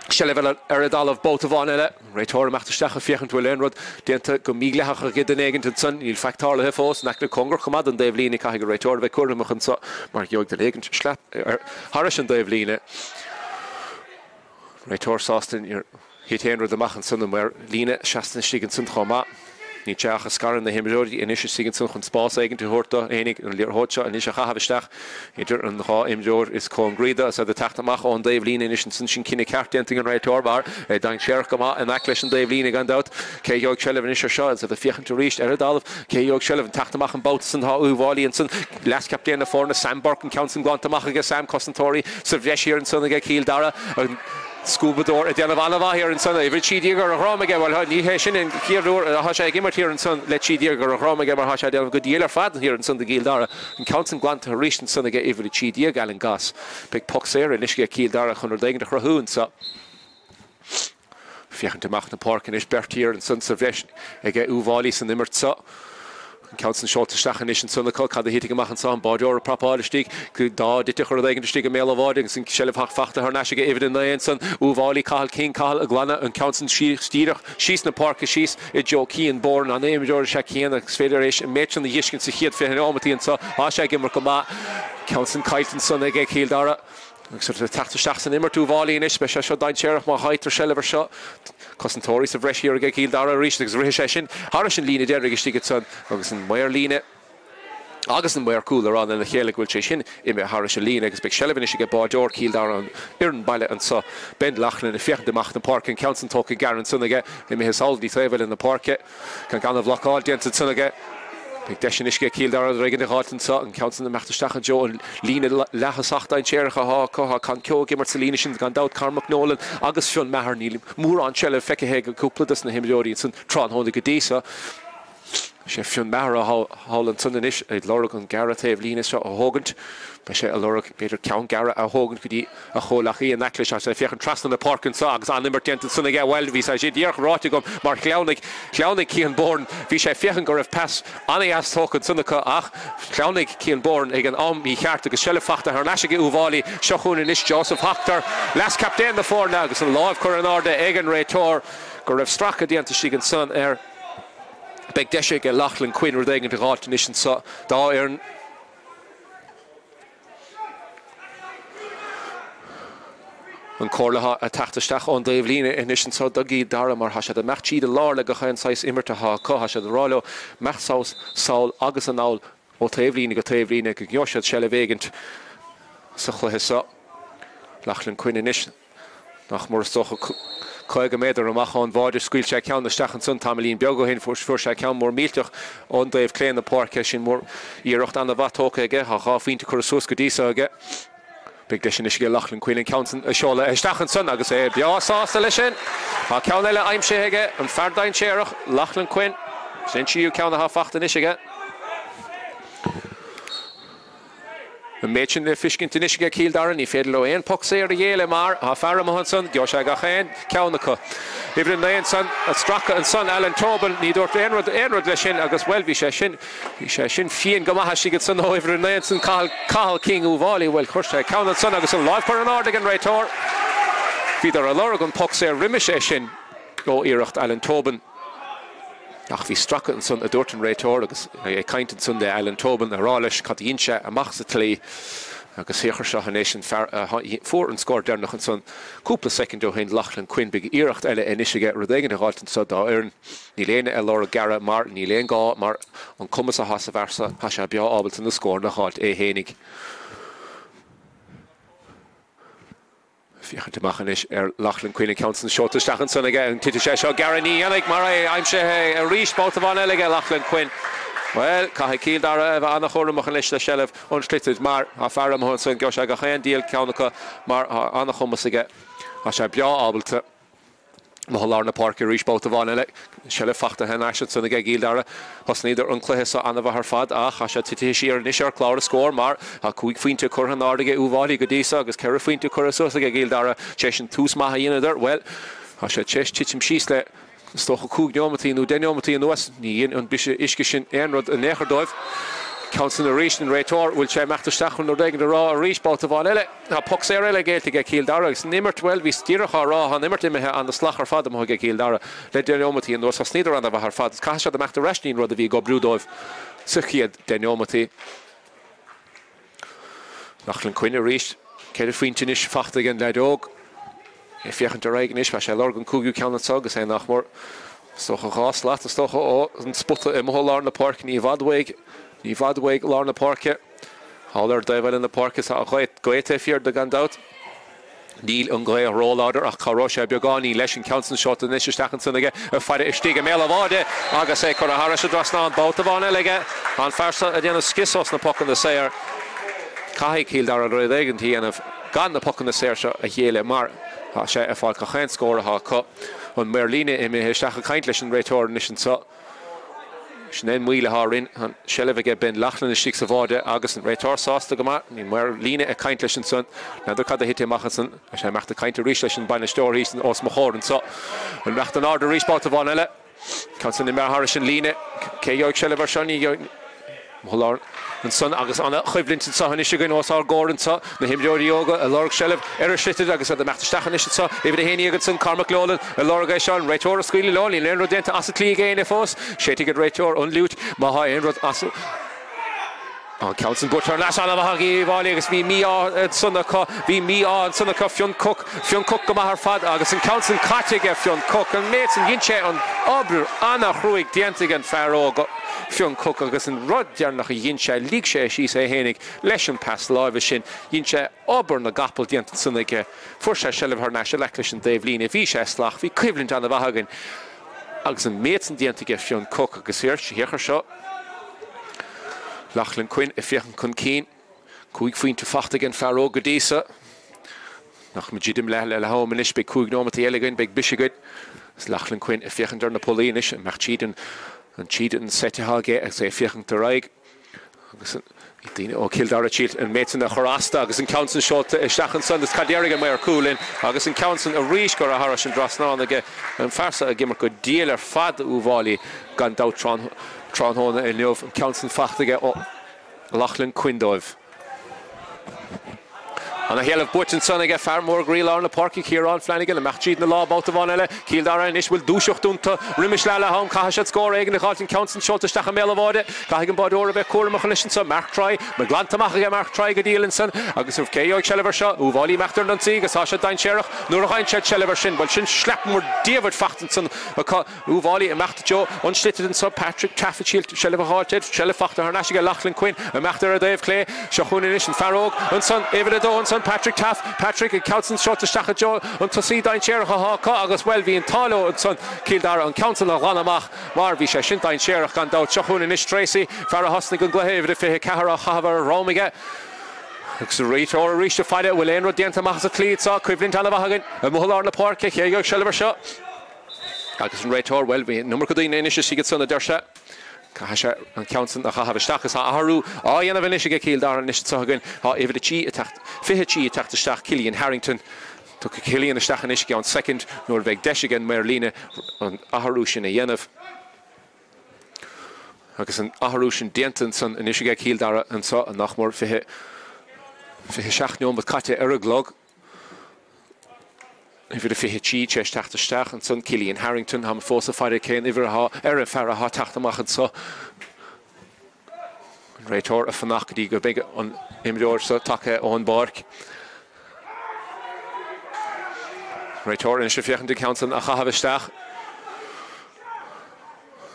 Shellef ar a dalamh bóta bháin eile réiteoir amachtasteach a fiochan tú leonrod déanta go mígleach a gidan éigean san íl feictála he fós nach le congur chumad an Dóibh Líne caiigh réiteoir bheith cuaramach an sa mar geog de léigean sleat Harris an Dóibh Líne réiteoir sástain ar hitéanrad amachchan san mar Líne seastanna sigan san chomá ní teach a scaran na himdeoirí inis sigan san chun spás aigen tú thuirta énig an líorthóide inis a chahabhaisteach idir an dhá imdeoir is chun grída a de teachtamach ón Dóibh Líne inis san sin cinenne ceartdianting an réiteoir bar dain séireach go má an leis an Dóibh Líne gan dát cé dheog Shellef inis seo a fiochan tú ríist ar a dalamh cé dheog Shellef an teachtamach an báta san Uíbh Fhailí an san leas captéan na fórna Sam Burke an council gáantamach agus Sam Costantóirí sa bhreisiir an sanna Cill Dara Scúbadór a déanamh anamh here in son Uíbh Fhailí gur ráma ge bhil ní hé sin in cíarúr a hasha gimmart here in son le Fhailí gur ráma ge mar hasha déanamh go dílar fad here in son de Cill Dara an council gwant a ríist in son ge Uíbh Fhailí gal an gas big Pocanna Éirice ge Cill Dara chun dagan de chrahún so fiachant amach na Páirc is bert here in son sa bheis ge Uíbh Fhailí san immert so Council short stachan is son the cad hitting machen sam Bordor proper stick could da dit the stick a mail of ordings and shell of fachte her nashige even in the enson Uíbh Fhailí Cathal King Cathal Agwana and Council Steer she's na Park she's a Joe Kean born on name George Shakian Federation match on the Yishkin se hit for Ionad and so Asha gimmer come Council Kite and son again Cill Dara sort of tSaoir immer Uíbh Fhailí in ispe se dain searach má heitar selver se Cosntóris a bhreis ar Cill Dara ríis agus ri sin Harris an lína deir agus stigad son agus an mair lína agus an mair cooler an na chéile bhfuil sé sin ime Harris an lína agus beag selvan is go Bordor Cill Dara an iarn baile an so ben lachlan na fiach deach na Páirc an Council tóca garan son aige ime his aldí tréhfuil in na Páirc can gan a bhlachá dianta son aige Big Deshin is Cill Dara the regular hot and so and Council the Machtach Joe and Lena Lahasachta and Chercha Koha can Kyo Gimmer Celinicians gone out Carmac Nolan August Fionn Mahar Neil Moore on Chella Fekeheg couple doesn't him audience and Tron Holy Gadisa Chef Fionn Mahar Holland Sundanish a Lorag and Gareth have Lena shot a Hogant but she a Lorag Peter Count Gareth a Hogan could eat a Holachi and Nacklish as if you can trust in the Park and Sogs on number 10 to Sunday well visa Jidir Rotigum Mark Clownick Kean born Visha Fiachan Goref pass Annie asked Hogan Sundaka Ach Clownick Kean born again mi Hart to Shell Fachta her Nashige Uíbh Fhailí Shochun and Ish Joseph Hoctor last captain the four now so law of Coronarda Egan Ray Tor Goref Straka the Antishigan son air Big Deshig a Lachlan Quinn were dagen to Galt Nation so da Aaron an Connlaodh a tSaoir on Dave Lína in Nation so Dougie Dara mar hasha the Machí the Lord le go chain size immerta ha co hasha the Rollo Machsaus Saul agus an Naomh o Dave Lína go Dave Lína go Ioshad shell vegant so chluhisa Lachlan Quinn in Nation nach mor stoch Coige méidir amach an bháidir scuil sé ceann na stachan sun tamlín beaga hin fuair sé ceann mór mílteach an Dave Cléan na Páirc sin mór íireacht an na bhatóca aige a chaáfínta chu sus go dísa aige Big Deshin is go Lachlan Quinn an Council a seola stachan sun agus é beásásta lei sin a ceann eile aimse aige an feardain séireach Lachlan Quinn sin siú ceann a fachtain is aige The Mädchen the Fishkin Tinishga Cill Dara ni Fedlo and Poxer Yele Mar, Hafara Mohanson, Josha Gahan, Kaunaka. Even Nayan son, Straka and son Alan Tobin, Nidor Enrod Leshin, Agus Welvishin, Shin Fian Gamahashi gets son over Nayan Kahal King Uíbh Fhailí, well Kursha, Count and son Agus and Live for an Ordigan Raitor. Vidar a Lorgan Poxer Rimishin, go Iracht Alan Tobin. Ach vi struck and son a Dorton Raitor agus a kind son de Alan Tobin a Ralish cut the incha a machsatli agus hecher sha nation for and scored down noch and son couple second do hin Lachlan Quinn big iracht elle initiate rodegen de halt so da earn ni lene Laura Gara Martin ni len ga mar on kommas a hasa versa hasha bia abelt in the score na halt e henig Fiach te machen is Lachlan Quinn Council short stachan son again Tita Shesha Garani Yannick Murray I'm sure a reach both of on elega Lachlan Quinn well Cathal Cill Dara eva anna chorm machan leis shelf unslitted mar a faram hon son Gosha Gahan deal Kaunaka mar anna chomas aige a se bia abelte Mahalar na Páirc reach both of on ele shelf fachta hen ashat son again Cill Dara has neither unclehesa anna her fad a hasha titishir nishar cloud score mar a quick finte curhan ardige Uíbh Fhailí godisa agus kerra finte curso again Cill Dara cheshin Tús Mac Ionad well hasha chesh tichim shisle stoch coog Iomána no Iomána no was ni an bische iskishin Ionad a necher doif Council Éirice Raitor will che tSaoir no dagen de ra a reach both of on ele a Pocanna Éirice gate to Cill Dara nimmert well vi stiracha ra han nimmert imime an the slachar fadam ho Cill Dara le Iomána no so snider an her fad kasha de macht restin rod vi go brúdóibh suchiad Iomána Lachlan Quinn Éirice ceir fintinish facht again le dog if you can't regen is was Lorgan Kugu can so agus é nach mór so gas lat stoch o an spotte im Hollar na Páirc ní vadweig lar na Páirc Haller David in the Páirc is a goite fear de gandout Neil an goe rollouder ach Craobhacha Mionúr leis Council shot in is stachan son aige a fire stige mele vade agus é Connlaodh Harris drasna an bout of on elige an farsa a déanamh skisos na Pocanna Éirice Cill Dara rodegen tí an gan na Pocanna Éirice a dhéile mar sé a fáil chéin scóratha có an mar líne I mé stacha caint leis an réiteoir níos an sa. Snéin muile hárin an sellevige ben lachlan is stig sa bháide agus an réiteoir sásta go mar ní mar líne a caint leis an son nadidir cad a hite machchan a sé meachta caint a rís leis an bainna stóirís an os mochór an sa an meachta an áda ríspáta bháin eile Cansan I mar haris an líne cé joig sellevar seaní Mholár an son agus anna chuiblint sa han is gin os ar gór an sa na himdeorí yoga a lorg sellev slitted agus a meachta stachan is sa idir a héine agus an Carmaclólan a lorg é sean réiteoir a scuile lolí len rodenta as a clí géine fós séti go réiteoir an lút má ha ein rod as Council Butcher las an bhagi bháil agus bhí mí sunna bhí mí sunna fion cook go mar fad agus an Council catige fion cook an méid an ginse an obrú anna chruig diantig an ferró fion cook agus an rud dearnach a ginse líg sé sí sé hénig leis an pass láimh sin ginse obair na gapal diant sunnaige fuair sé sellh th neis leis an Dave lína bhí sé slach bhí cuiblint an bhagan agus an méid an diantige fion cook agus hir héchar seo Lachlan Quinn a fiechan chun cín cúig faoin tú fachta an ferró go dísa nach muidim le haman is be cúig nóma eiligain be bisigaid Lachlan Quinn a fiechan dar na polínis meach tíad an tíad an setithage ag sé fiechan tar raig agus Dine ó Cill Dara tíad an méid na chorasta agus an Council seolta stachan son is cadéirige mé ar cúlin agus an Council a ríis go a haras an drasnánaige an fersa a gimar go díal ar fad uháilí gan dá Tránhóna I Naomh an Council fachtaige ó Lachlan Quindóibh. An a héalah buit an sonnaige fermór grílár na Páirc Ciarán Flanagan a meachtíad na lábáta bhain eile Cill Dara inis bhfuil dúiseochtúnta rimis le ham caiisiad scór éigen na gáiltin Council seolta stacha méle bháide caiigh an bád óra bheith cuaramach leis sa Marktrai me glantamach a Marktrai go díalann san agus ur céoig sellvar seo uháilí meachtar an tí agus háise dain séireach nuair a chaint sé sellvar sin bhil sin sleapmór díomhad fachtan san uháilí a meachta Joe onslitted an sa Patrick Taffechilt sellvar háteid selle fachta ar neisige Lachlan Quinn a meachtar a Dave Clay seo chuinis an ferróg an san évad a dó an san Patrick and Council shot to Stacha Joe and to see Dain Cherach agus well be in Talo and son Cill Dara and Council of Ranamach Marvi Shin Dain Cherach and Dow Chahun and Ish Tracy Farah Hosnig and Glahav if he Kahara Haver Romiga Reach or reach to fight it will end with the Antamasa Cleat saw equivalent Alavahagan and Muhalar na Park here you Sheliver shot Agus and Raitor well be number could in Inish she gets on the Dersha Cahasha and Council of Hahavashtachas Haru, Yana Venisha Cill Dara and Nishagan, Ever the Chi attacked Fihichi attacked the Stach Killian Harrington, took a Killian and Stachanishki on second, Norveg Deshigan, Merlina, and Aharushin and Yenov. Agus an Aharushin Dientonson and Nishiga Cill Dara and saw a Nachmor Fihishachnion with Katya Eraglog. If it Fihichi, Chesh Tach the Stach and son Killian Harrington, Ham Fossa Fire Kane, Iver Farah Tachtamach and so. Raitor a Fanakadi go big on Imdor so Taka on Páirc. Raitor in Shafiach the Council a Chahavistach.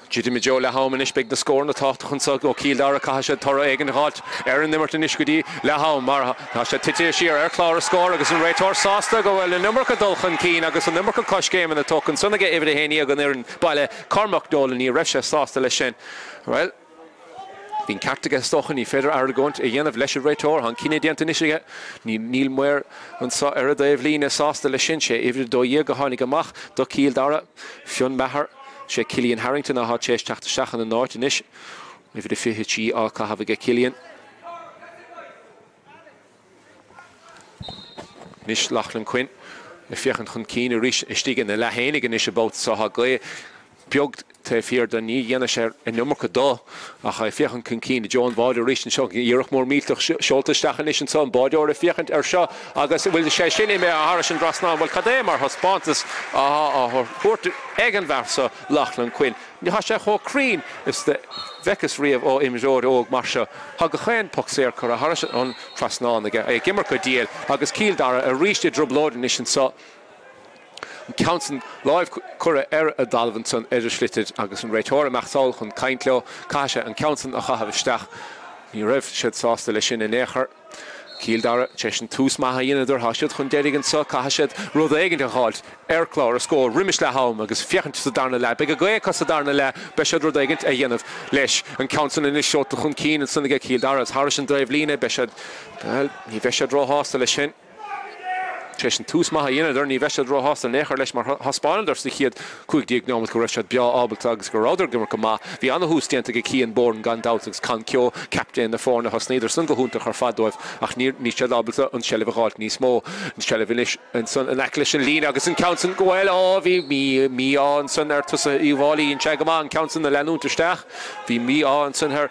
Jidimi Joe Lahaum and big the score on the Tachtachun so go Cill Dara Cahasha Tora Egan Halt, Aaron Nimmerton Ishgudi, Lahaum Marha, Hasha Titi Shear, Airclaw score, Agus and Raitor Sasta go well, a number of Dulchan Keen, Agus a number of Kosh game in the token, so they get every Hania go there and by Cormac Dolan, Resha Sasta Leshen. Well, being Cartiga Stochen, Feder Aragont, a yen of Lesher Raitor, Han Kine Diantanishiga, Neil Muir, and saw Erada Evlina Sasta Leshinche, every Doye Gohanigamach, Do Cill Dara, Fion Mahar. She Killian Harrington a hot chase tacht the Shach in the north inish. If it Fihichi Alka have a get Killian. Nish Lachlan Quinn. If you can keen a rish stig in the Laighean inish about Saha Glay. Biogt te fear the knee Yenisher and Numaka Do. A if you can keen the John Body rish and shock Yerok more meat of Sholta Stachanish and son body or if you can't or shaw. August will the Shashini me a Harish and Drasna will Kadem or Hospontus. Port Egan Varsa Lachlan Quinn. Nihasha Ho Creen is the Vecus Reeve o Imjord Og Marsha. Hagachen Poxer Kora Harish on Trasna again. A Gimmerka deal. August Cill Dara a reached a drubload inition so. Council live Cura a Dalvinson Edgerslitted Agus and Raitor Machsol on Kaintlo Kasha and Council a Chahavistach. You rev shed sauce the Lishin in Echer. Cill Dara Cheshin Tús Ionad Hashad Hunderigan so Kahashad Rodagan to halt Airclaw a score Rimish la home Agus Fiachant to Darna la Big Goya Cosadarna la Beshad Rodagan a yen of Lesh and Council in his shot to Hunkeen and Sunday Cill Dara's Harrison Drive Lina Beshad he Beshad draw hostel Lishin. Tesin Tús Mac Ionad ní bheise dro hasasta nechar leis mar haspáil ar sa chiad chuig diagnóid go Droichead bea ábalta agus go ráidir gimar go má bhí anna hústíanta go cían born gan dátagus can ceo captain na fórna hasnéidir san go húnta chu fadóibh ach ní sé ábalta an sellh gáilt níos mó an sellh an san an eclis an lína agus an councin gohfuil bhí mí an san ar tusa Uíbh an te go má an councin na leúntasteach bhí mí an san her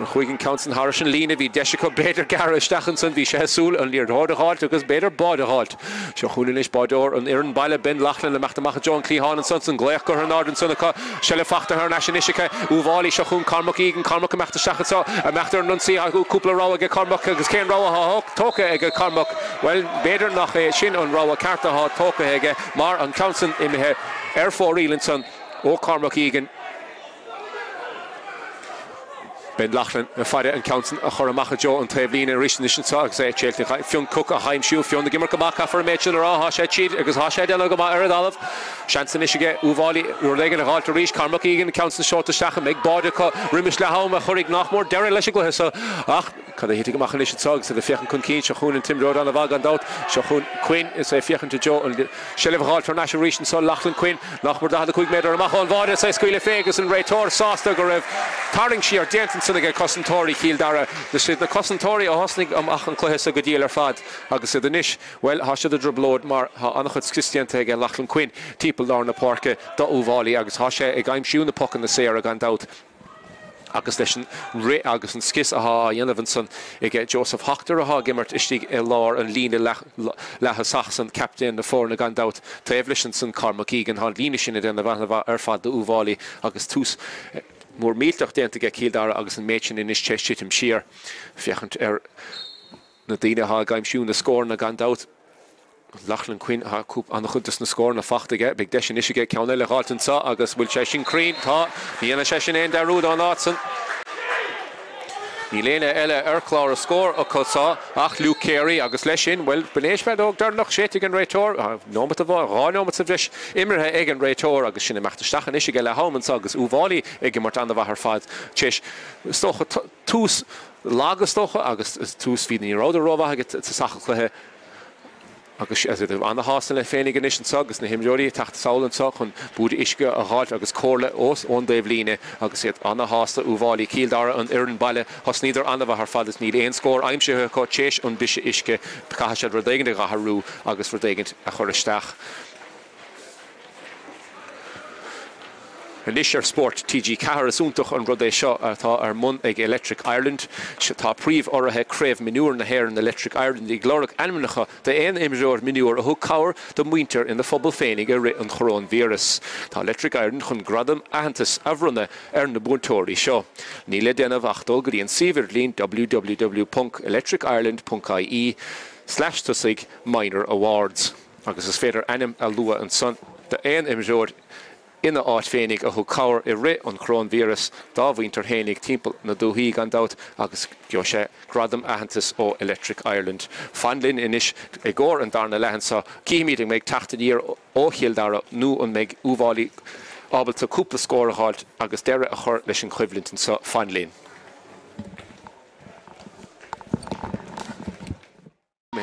an chuigin councin Harris an lína bhí deise go beidir garistechan san bhí sé súil an líor rádaáilt agus beidir bádaáilt se chuúlin is bádóir an ar an baile ben lachlan le meachtamach John Clíán an san gléach go an an sanna se le fachta ar naisiisicha Uíbh se chun Carmach ígan Carmach meachta seachasá a meachtar an si a cúpla rá aige Carmach agus céan rá tóca aige Carmach well beidir nach é sin an rá carta tóca aige mar an councin imithe ar fórílann san ó Carmach ígan Ben Lachlan fáide an councin a chur amach Jo an taobhlín risin sa agus é chéiltí fion cook a haimsiú fion na gimar goach for méid ará há sé tíad agus há sé déanana go má ar dalamh seansan isige Uíbh rulégan a gáilta ríis Carmach ígan councin seota seacha méid báide go riimiis le hám a churig nachmór deir leis go hesa ach cad hí goach leis sa sa fiochan chun cín se chún an timród an a bhag an dat se chun Quinn is é fiochan Jo an sellh gáiltar na rísin sa Lachlan Quinn nachmór da chuig méidir amach an bháide sé scuile fégus an réitóir sásta go raibh tarling siar déantan sanna Cosantóirí Cill Dara de siad na Cosantóirí a hosnig amach an chluithe a go díal ar fad agus iad inis well há siad a droblód mar há annachchud Christianta ag Lachlan Quinn típal lá na Páirce do Uíbh agus há sé ag aimsiú na Pocanna Éirice gan dat agus leis an ré agus an skis a Ionad san ag Joseph Hachtar a gimmert istí i lár an lína lethe Saxon captain na fórna gan dat taobhlisin san Carmach ígan há lína sinna den na bhana ar fad do Uíbh agus tús mór mílteach déanta go Cill Dara agus an méidsin in is teisitim siar fiachant ar na daine há gaimsiú na scór na gan dat Lachlan Quinn há cúp an chutas na scór na fachtaige beag deis isige ceanna le gáiltan sa agus bhfuil sé sin crín tá bhíana sé sin éon darúd an ásan ní léine eile ar chlár a scór a cosá ach Luke Carey agus leis sin well benéis bheith óg dar nach séite an réitóir nómata bh rá nómata bhris immerthe ag an réitóir agus sinna meachtasteachan isige le háman agus Uíbh ag mar an bhar fad teis stocha tús lágus stocha agus tús hí ní ráidir rómha aige sacha chluthe agus anna hásan le féinnig an isan agus na himróí tacht saolan sa chun búd isce a gáilt agus cóla os ón daobhlíne agus iad anna hásta Uíbh Cill Dara an ar an baile has níidir anna bh fad is níl éon scór aimsethe có téis an bise isce caiha sé rudéigent a gatharú agus rudéigent a chur isteach. Inis ar sport TG cahar asúntaach an rud é seo atá ar mun ag Electric Ireland tá príomh orthe Craobhacha Mionúr na hhéir an Electric Ireland i glórach anmanacha de éon imreoir miniúr a thug cabhair do muintear in na phobal féinnig ar an chorón vírus. Tá Electric Ireland chun gradam ahantas a bhrunne ar na búntóirí seo. Ní le déanamh achtal go dtíon siomhar lín www.electricireland.ie/tusig minor awards. Agus is féidir anim a lua an son de éon imreoir ina áit féinnig a thug cabhair i ré an chorón vírus dá bhaintear héinnig timpeall na dúthaí gan dat agus geo sé gradam ahantas ó Electric Ireland. Fanlinn inis ag gcóir an darna lehan sa cíimiid méid tachtadíar ó Cill Dara nó an méid Uíbh ábalta cúpla scór a háilt agus deire a chur leis an chuimhlintin sa fanlinn.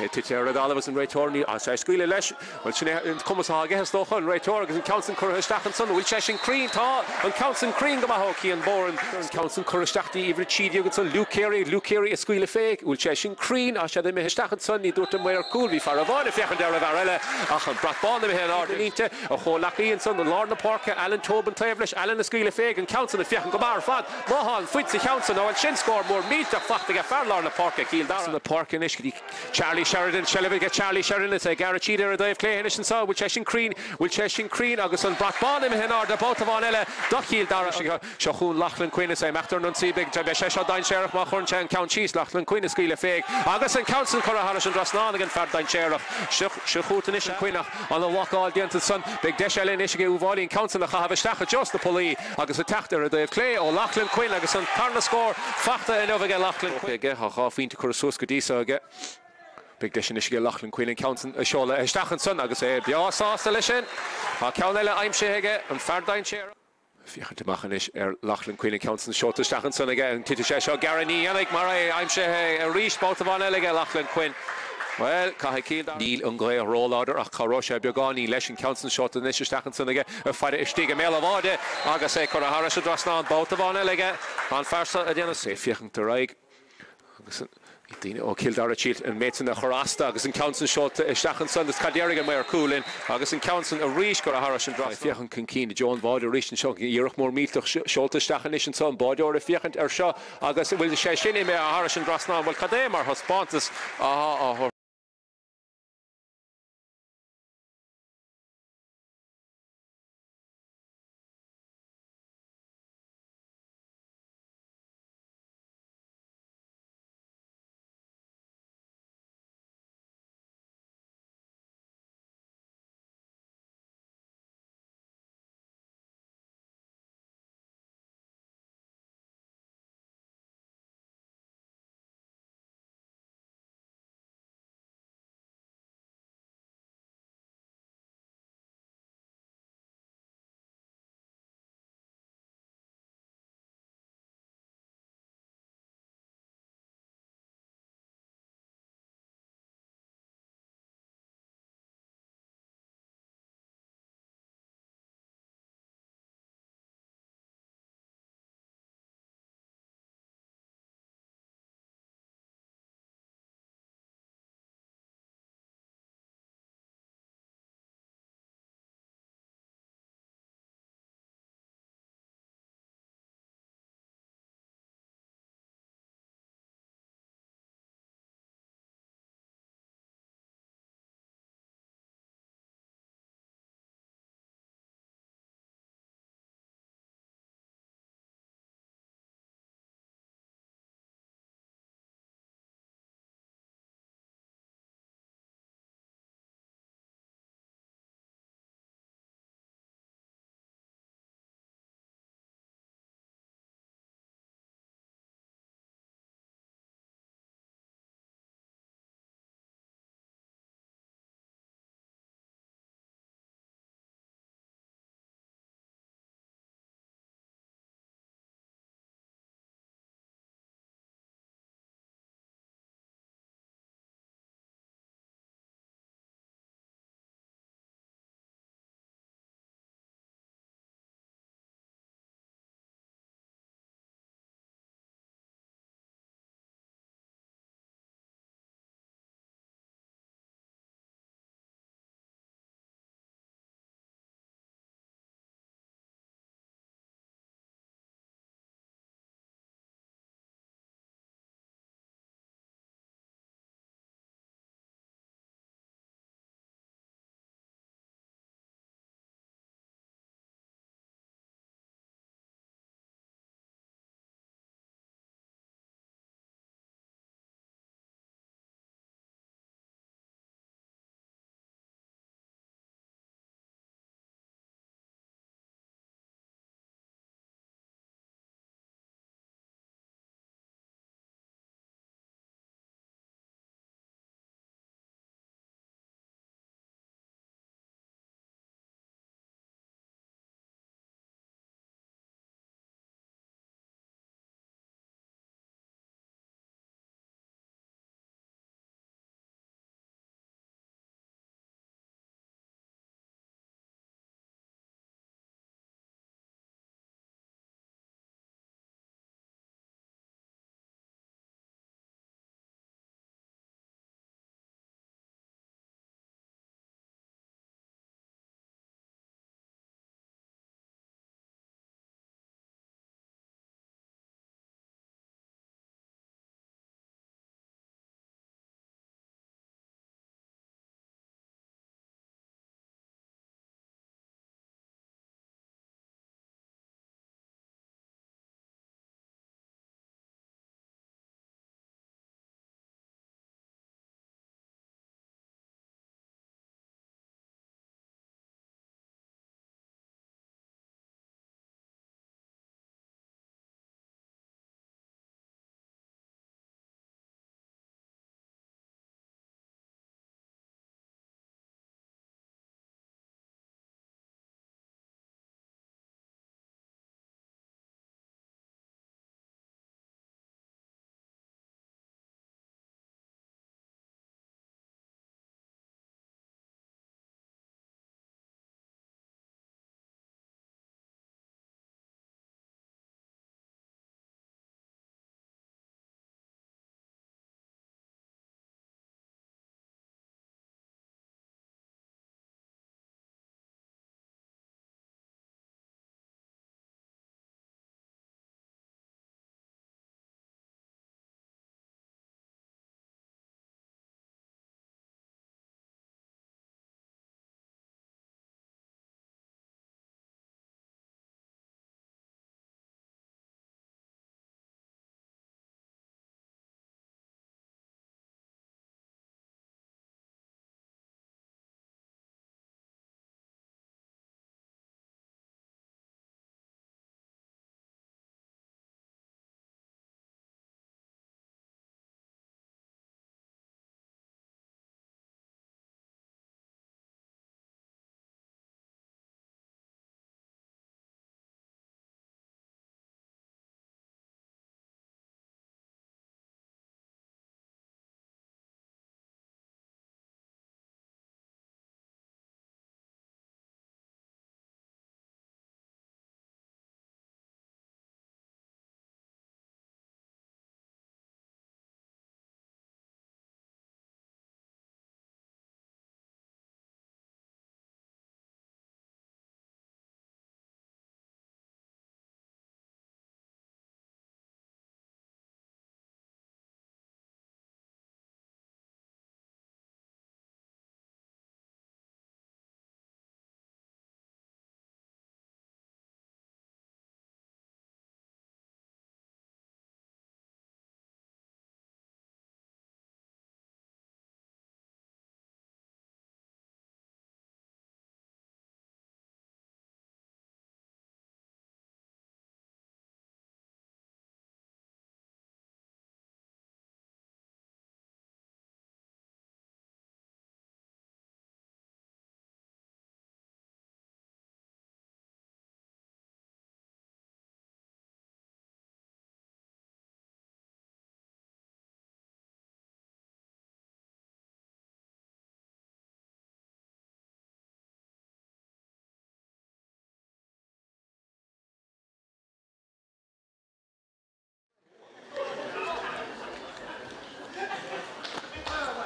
Titear was an réitorní a sé scuile leis bhil sinna cumas áige hestocha an réitor agus an councin chuirteachchan san bhfuil sé sin crín tá an councin crín go maithóí an bóran an councin chuirteachtaí ihre tíide agus an Luke Carey a scuile féig bhfuil sé sin crín a sé mé heisteachchan san ní dúirta mé ar cúil bhí far a bháin fiochan deir a bhar eile ach an bratbána mé an ardalínte a cholachaíonn san an lár na Páirce Alan Tobin taobh leis Alan a scuile féig an councin a fiochan go mar fad máthán fuid sa councin áil sin scór mór míteach fachtaige fear lár na Páirce Cill Dara na Páirce inis go dtí Charlie Sheridan Shellevig get Charlie Sheridan is a guaranteed a Dave Clay Henderson saw will Cheshin Crean agus an Bratbán im hen ar de both of on Ella Cill Dara Shachun Lachlan Quinn is a Mactor non see big Jabesha Dain Sheriff Machorn Chan Count Cheese Lachlan Quinn is Squeal Fake agus an Council Coraharish and Drosnan again Fad Dain Sheriff Shachutanish and Quinn on the walk all the son big Deshel in Ishige Uvali and Council the Havistach just the Poli agus a Tachter a Dave Clay or Lachlan Quinn agus an Karna score Fachta and over Lachlan Quinn get half into Kursus Gadisa get Big Dishin is Lachlan Quinn and Council a Shola Stachan son agus e Bia Sauce Lishin Kaunella I'm Shege and Fardain Chair Fiach to Machanish Lachlan Quinn and Council Shota Stachan son again Titisha Garani Yannick Marais I'm Shehe a Rish both of on Elega Lachlan Quinn Well, Caithfidh Cill Dara Níl an Gael róláidir ach Craobhacha beagání leis an Council shot an isteachchan sanige fáidir istíige méle bháide agus é chu a Harris drasná an báta bhána leige an fersa a déanana sé fiochan tar raig agus Dine ó Cill Dara tílt an méidsan a chorasta agus an Council shot isteachchan san is cadéirige mé ar cúlin agus an Council a ríis go a Harris an dras fiochan cin cín John bháide ríis an seo íoch mór mílteach seolta isteachchan is an son báideoir a fiochan ar seo agus bhfuil sé sinné mé a Harris an drasná bhfuil cadé mar hospátas á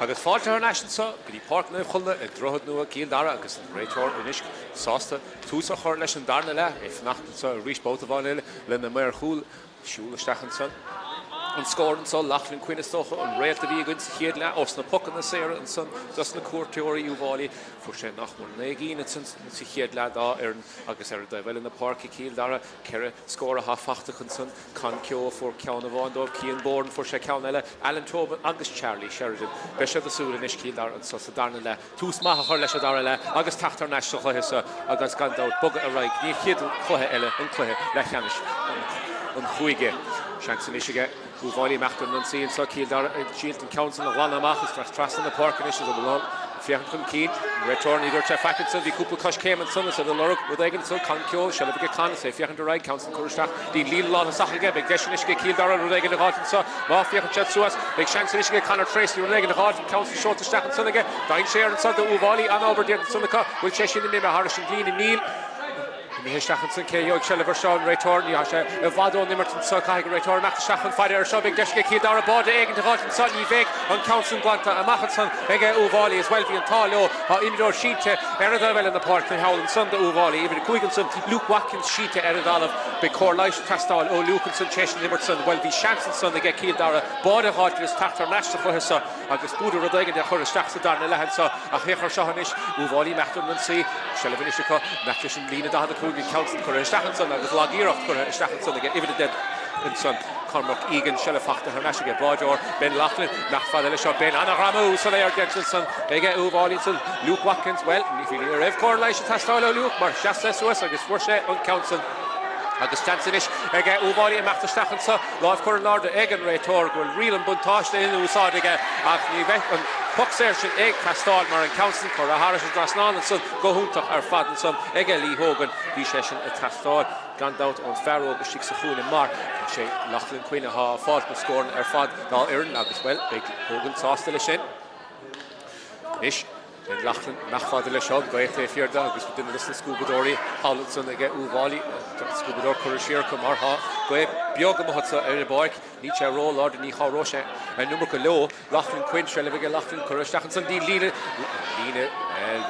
agus fáilte ar naisianta go dtí Páirc Naomh chulna ag Droichead nua Cill Dara agus an réiteoir inis sásta tús a chur leis an darna le fnachtansa a rís bóta bháil le na mé chúil siúlaisteachchan san. An scóran sa Laighean cuinestocha an réalta bhí gin sa chéad le os na Pocanna Éirice an san dus na cuairteoirí Uíbh Fhailí fu sé nach mar 9 san sa chéad le dá ar agus ar da bhfuil na Páirc Cill Dara ceire scóra háfachtacha san can ceo for ceanna bháin dóibh Cian Born for sé ceanna eile Alan Tobin agus Charlie Sheridan be sé asúla inis Cill Dara an sa darna le tús maithe chuir leis a dara le agus tatar neiste chluithe agus gandát bogad a raig ní chéadú chluithe eile an cluithe le cheannis an chuige seansan isige Uíbh Fhailí meachtain an síon sa Cill Dara síalt an council a bháin amach is trastan na Páirc inis a bhán fiachan chun cín return idir te facin bhí cúpla cos céim an sunna sa lorug bud éigen sul can ceol se le bh can sé fiachan de raig council chuisteach dí lí lá na sachaige beag deisian isige Cill Dara ru éigen na gáin sa má fiachan te suas beag seansan isige canar Tracy ru éigen na gáin council seoirteach an sunnaige dain sé an sa Uíbh Fhailí an ábhar déan sunnacha bhfuil sé sin mé har sin glín níl Ní stachan san céog se le bhar seán réitorn í se a bhádó nimmartan sa caiig réitor meachta stachan faidir ar seobig deisce Cill Dara báda éigen de gáin san ní bhéh an council glanta a machchan san ag Uíbh Fhailí is bhfuil bhí an táló a imdór síte ar a bhfuil in na Páirc na Howland san de Uíbh Fhailí idir cuigan san Luke Watkins síte ar a dálamh be Connlaodh tastáil ó Lucan san Cheishin Nimmerton bhfuil bhí seansan san ag Cill Dara báda háitir is tatar neiste chuthesa agus búdar a éigen de chur isteach sa darna lehan sa a chéchar seanis Uíbh Fhailí meachtain an sí se le bhíine secha meachtas an lína da cúgi council chur isteach san agus Laighean chur isteach san ag idir dead in son Cormac Egan se le fachta ar neiste báideor Ben Laighean nach fáile le seo Ben Anna Ramú sa le ar dead san ag Uíbh Fhailí san Luke Watkins well ní fi raibh Connlaodh tastáil ó Luke mar seasta suas agus fuair sé an council agus stansanis ag Uíbh Fhailí a meachta stachan sa láimh chur an láda ag an réitor gohfuil rial an buntáiste in úsáid ag ach ní bheith an Puxéir sin ag tastáil mar an council chur a Harris an Drasnán an san go húntaach ar fad an san ag Lí Hogan bhí sé sin a tastáil gandát an Ferro agus sic sa chúna mar sé Laighean cuine há fád go scóran ar fad dá iarn agus well ag Hogan sásta lei sin is Ben Laighean nach fád le seo gaith é fiorda agus bu duine na scúbadóirí Holland san ag Uíbh Fhailí scúbadóir chuir siar go martha go é beag go motha ar a Páirc ní sé ró láda ní cháró sé an numar go leo Laighean cuin se le bh Laighean chuir isteach san dí líne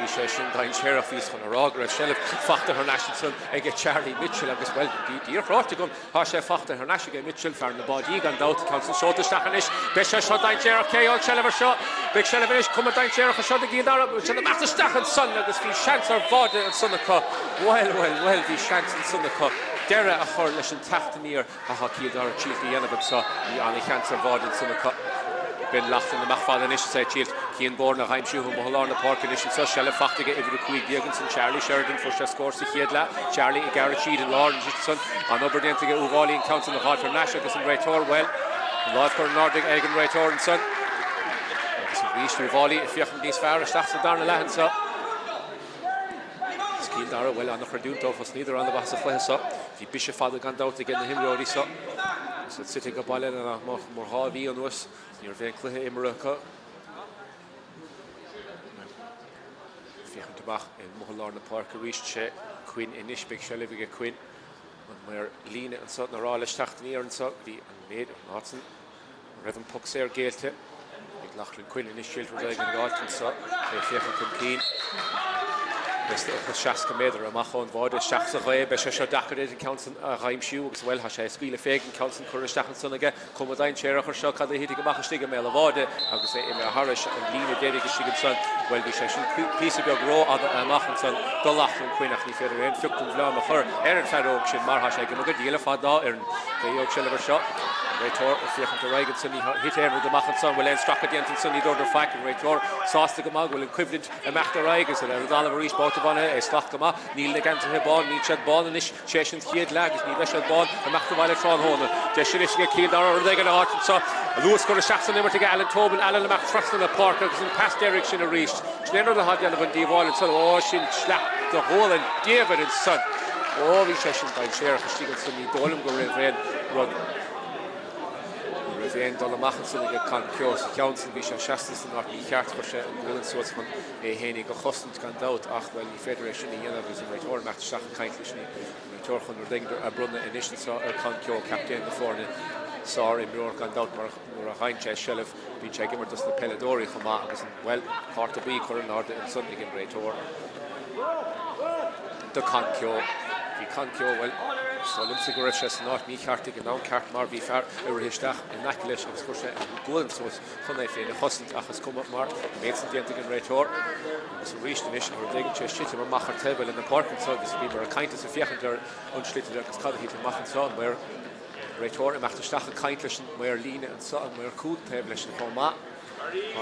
bhí sé sin dain séireach fís chun arágra sellh fachta ar naisian san ag Charlie Mitchell agus well díorráte gom há sé fachta ar naisiige Mitchell fear na bádí gan dáta council seoirteach is be sé seo dain séireach céáil se le bhar seo beag se le bhéis cum dain séireach a seo a Cill Dara se le meachta stachan san agus bhí seans ar bháda an sunnacha well bhí seans an sunnacha deire a chur leis an tachtaníir a ha Cill Dara tíocht dhéanamh sa í anna cheans ar bháda an sunnacha Ben Laighean na machfáil inis sé tíocht Cian Born a haimsiú go mohalár na Páirc inis sa se le fachtaige idir chuig dégan san Charlie Sheridan for sé scór sa chéad le Charlie i gar siad an láir san an oberdéntaige Uíbh Fhailí an council na hátar neis agus an réitor well láimh chur an Nordic ag an réitor an san agus an ríist Uíbh Fhailí fiochan níos fearr isteach sa darna lehan sa Cill Dara well annach chuúntóh fas níidir an bh sa chluithe sa hí bise fada gandát ag na himreoirí sa sa sitting go bailile na mar hábhí an nuas níor bhéh cluithe imreacha fiochan tabach in mohalár na Páirc a ríist sé cuin inis beag se libh cuin an mar líne an sa nará leis tachtaní ar an sa bhí an méid an nátan raibh an Puxéir géalte ag Laighean cuin inis sílt ru ag an gáiltin sa fiochan chun cín Seaca méidir amach an bhád seach a ré be sé seo dachar an council a raimsiú agus bhfuil sé scuile féig an council chuir stachan sannaige cum dain séireach ar seo cad hiad go machcha stigam méile bháde agus é imar Harris an lína déige sigam san bhfuil bhí sé sin pí beag ró amachchan san do Laighean cuineach ní féidir réon fiúchtún bhleam a chur ar an fearóg sin martha sé go go díile fádá ar an déog se le bhar seo réitor a fiochan go raigen san hit éidir go machchan san bhfuil an strachadéantan san í dúidir feic an réitor sásta go mag bhfuil an cuiblint a meachta raigus ar dála ríos bátabanna é slach go má níl le ganta báin ní sead báin inis sé sin chéad legus ní leis báin a meachta bhile tránhóna de sin is Cill Dara ar ag an áit sa luas go seach san nimmarta Alan Tobin Alan leach trasna na Páirc agus an past Eric sin a ríist snéanú le hadianna bhan díomháil san sin sleach do hóla David in san bhí sé sin dain séireach stígan san ní dólam go raibh réon rud Bhéon dul amachchan san ag can ceos ceansan bhí sé seasta san nach í cheart go sé an bhfuil suas chun é héananig go chosint gan dát ach bhfuil í féidir sin í dhéanamh an réitor meachta seach an caiintlí sin réitor chun ru a brunna inis ar can ceo captéin na fórne tSaoir imreoir gan dát mar a chainte seileamh bhín sé gimmar dus na peladóirí chomá agus well carta bí chur an arda an sunnig in réitóir do canceo bhí canceo well Solim sa go raibh sé san áit mí ceartaigh an ná ceart mar bhí fear uirthisteach in naic leis agus chuir sé an gúin so chun é féin a chosint achas cumach mar méid san déanta an réitóir agus ríist in isisiú ar dhéigean sé siite mar machar tebal in na Páirc agus bhí mar a cainte sa fiochantar anslíte agus cadhí a machchan sáin mar réitóir imachtasteach a caint leis mar líne an sa mar cúd tebal leis na chomá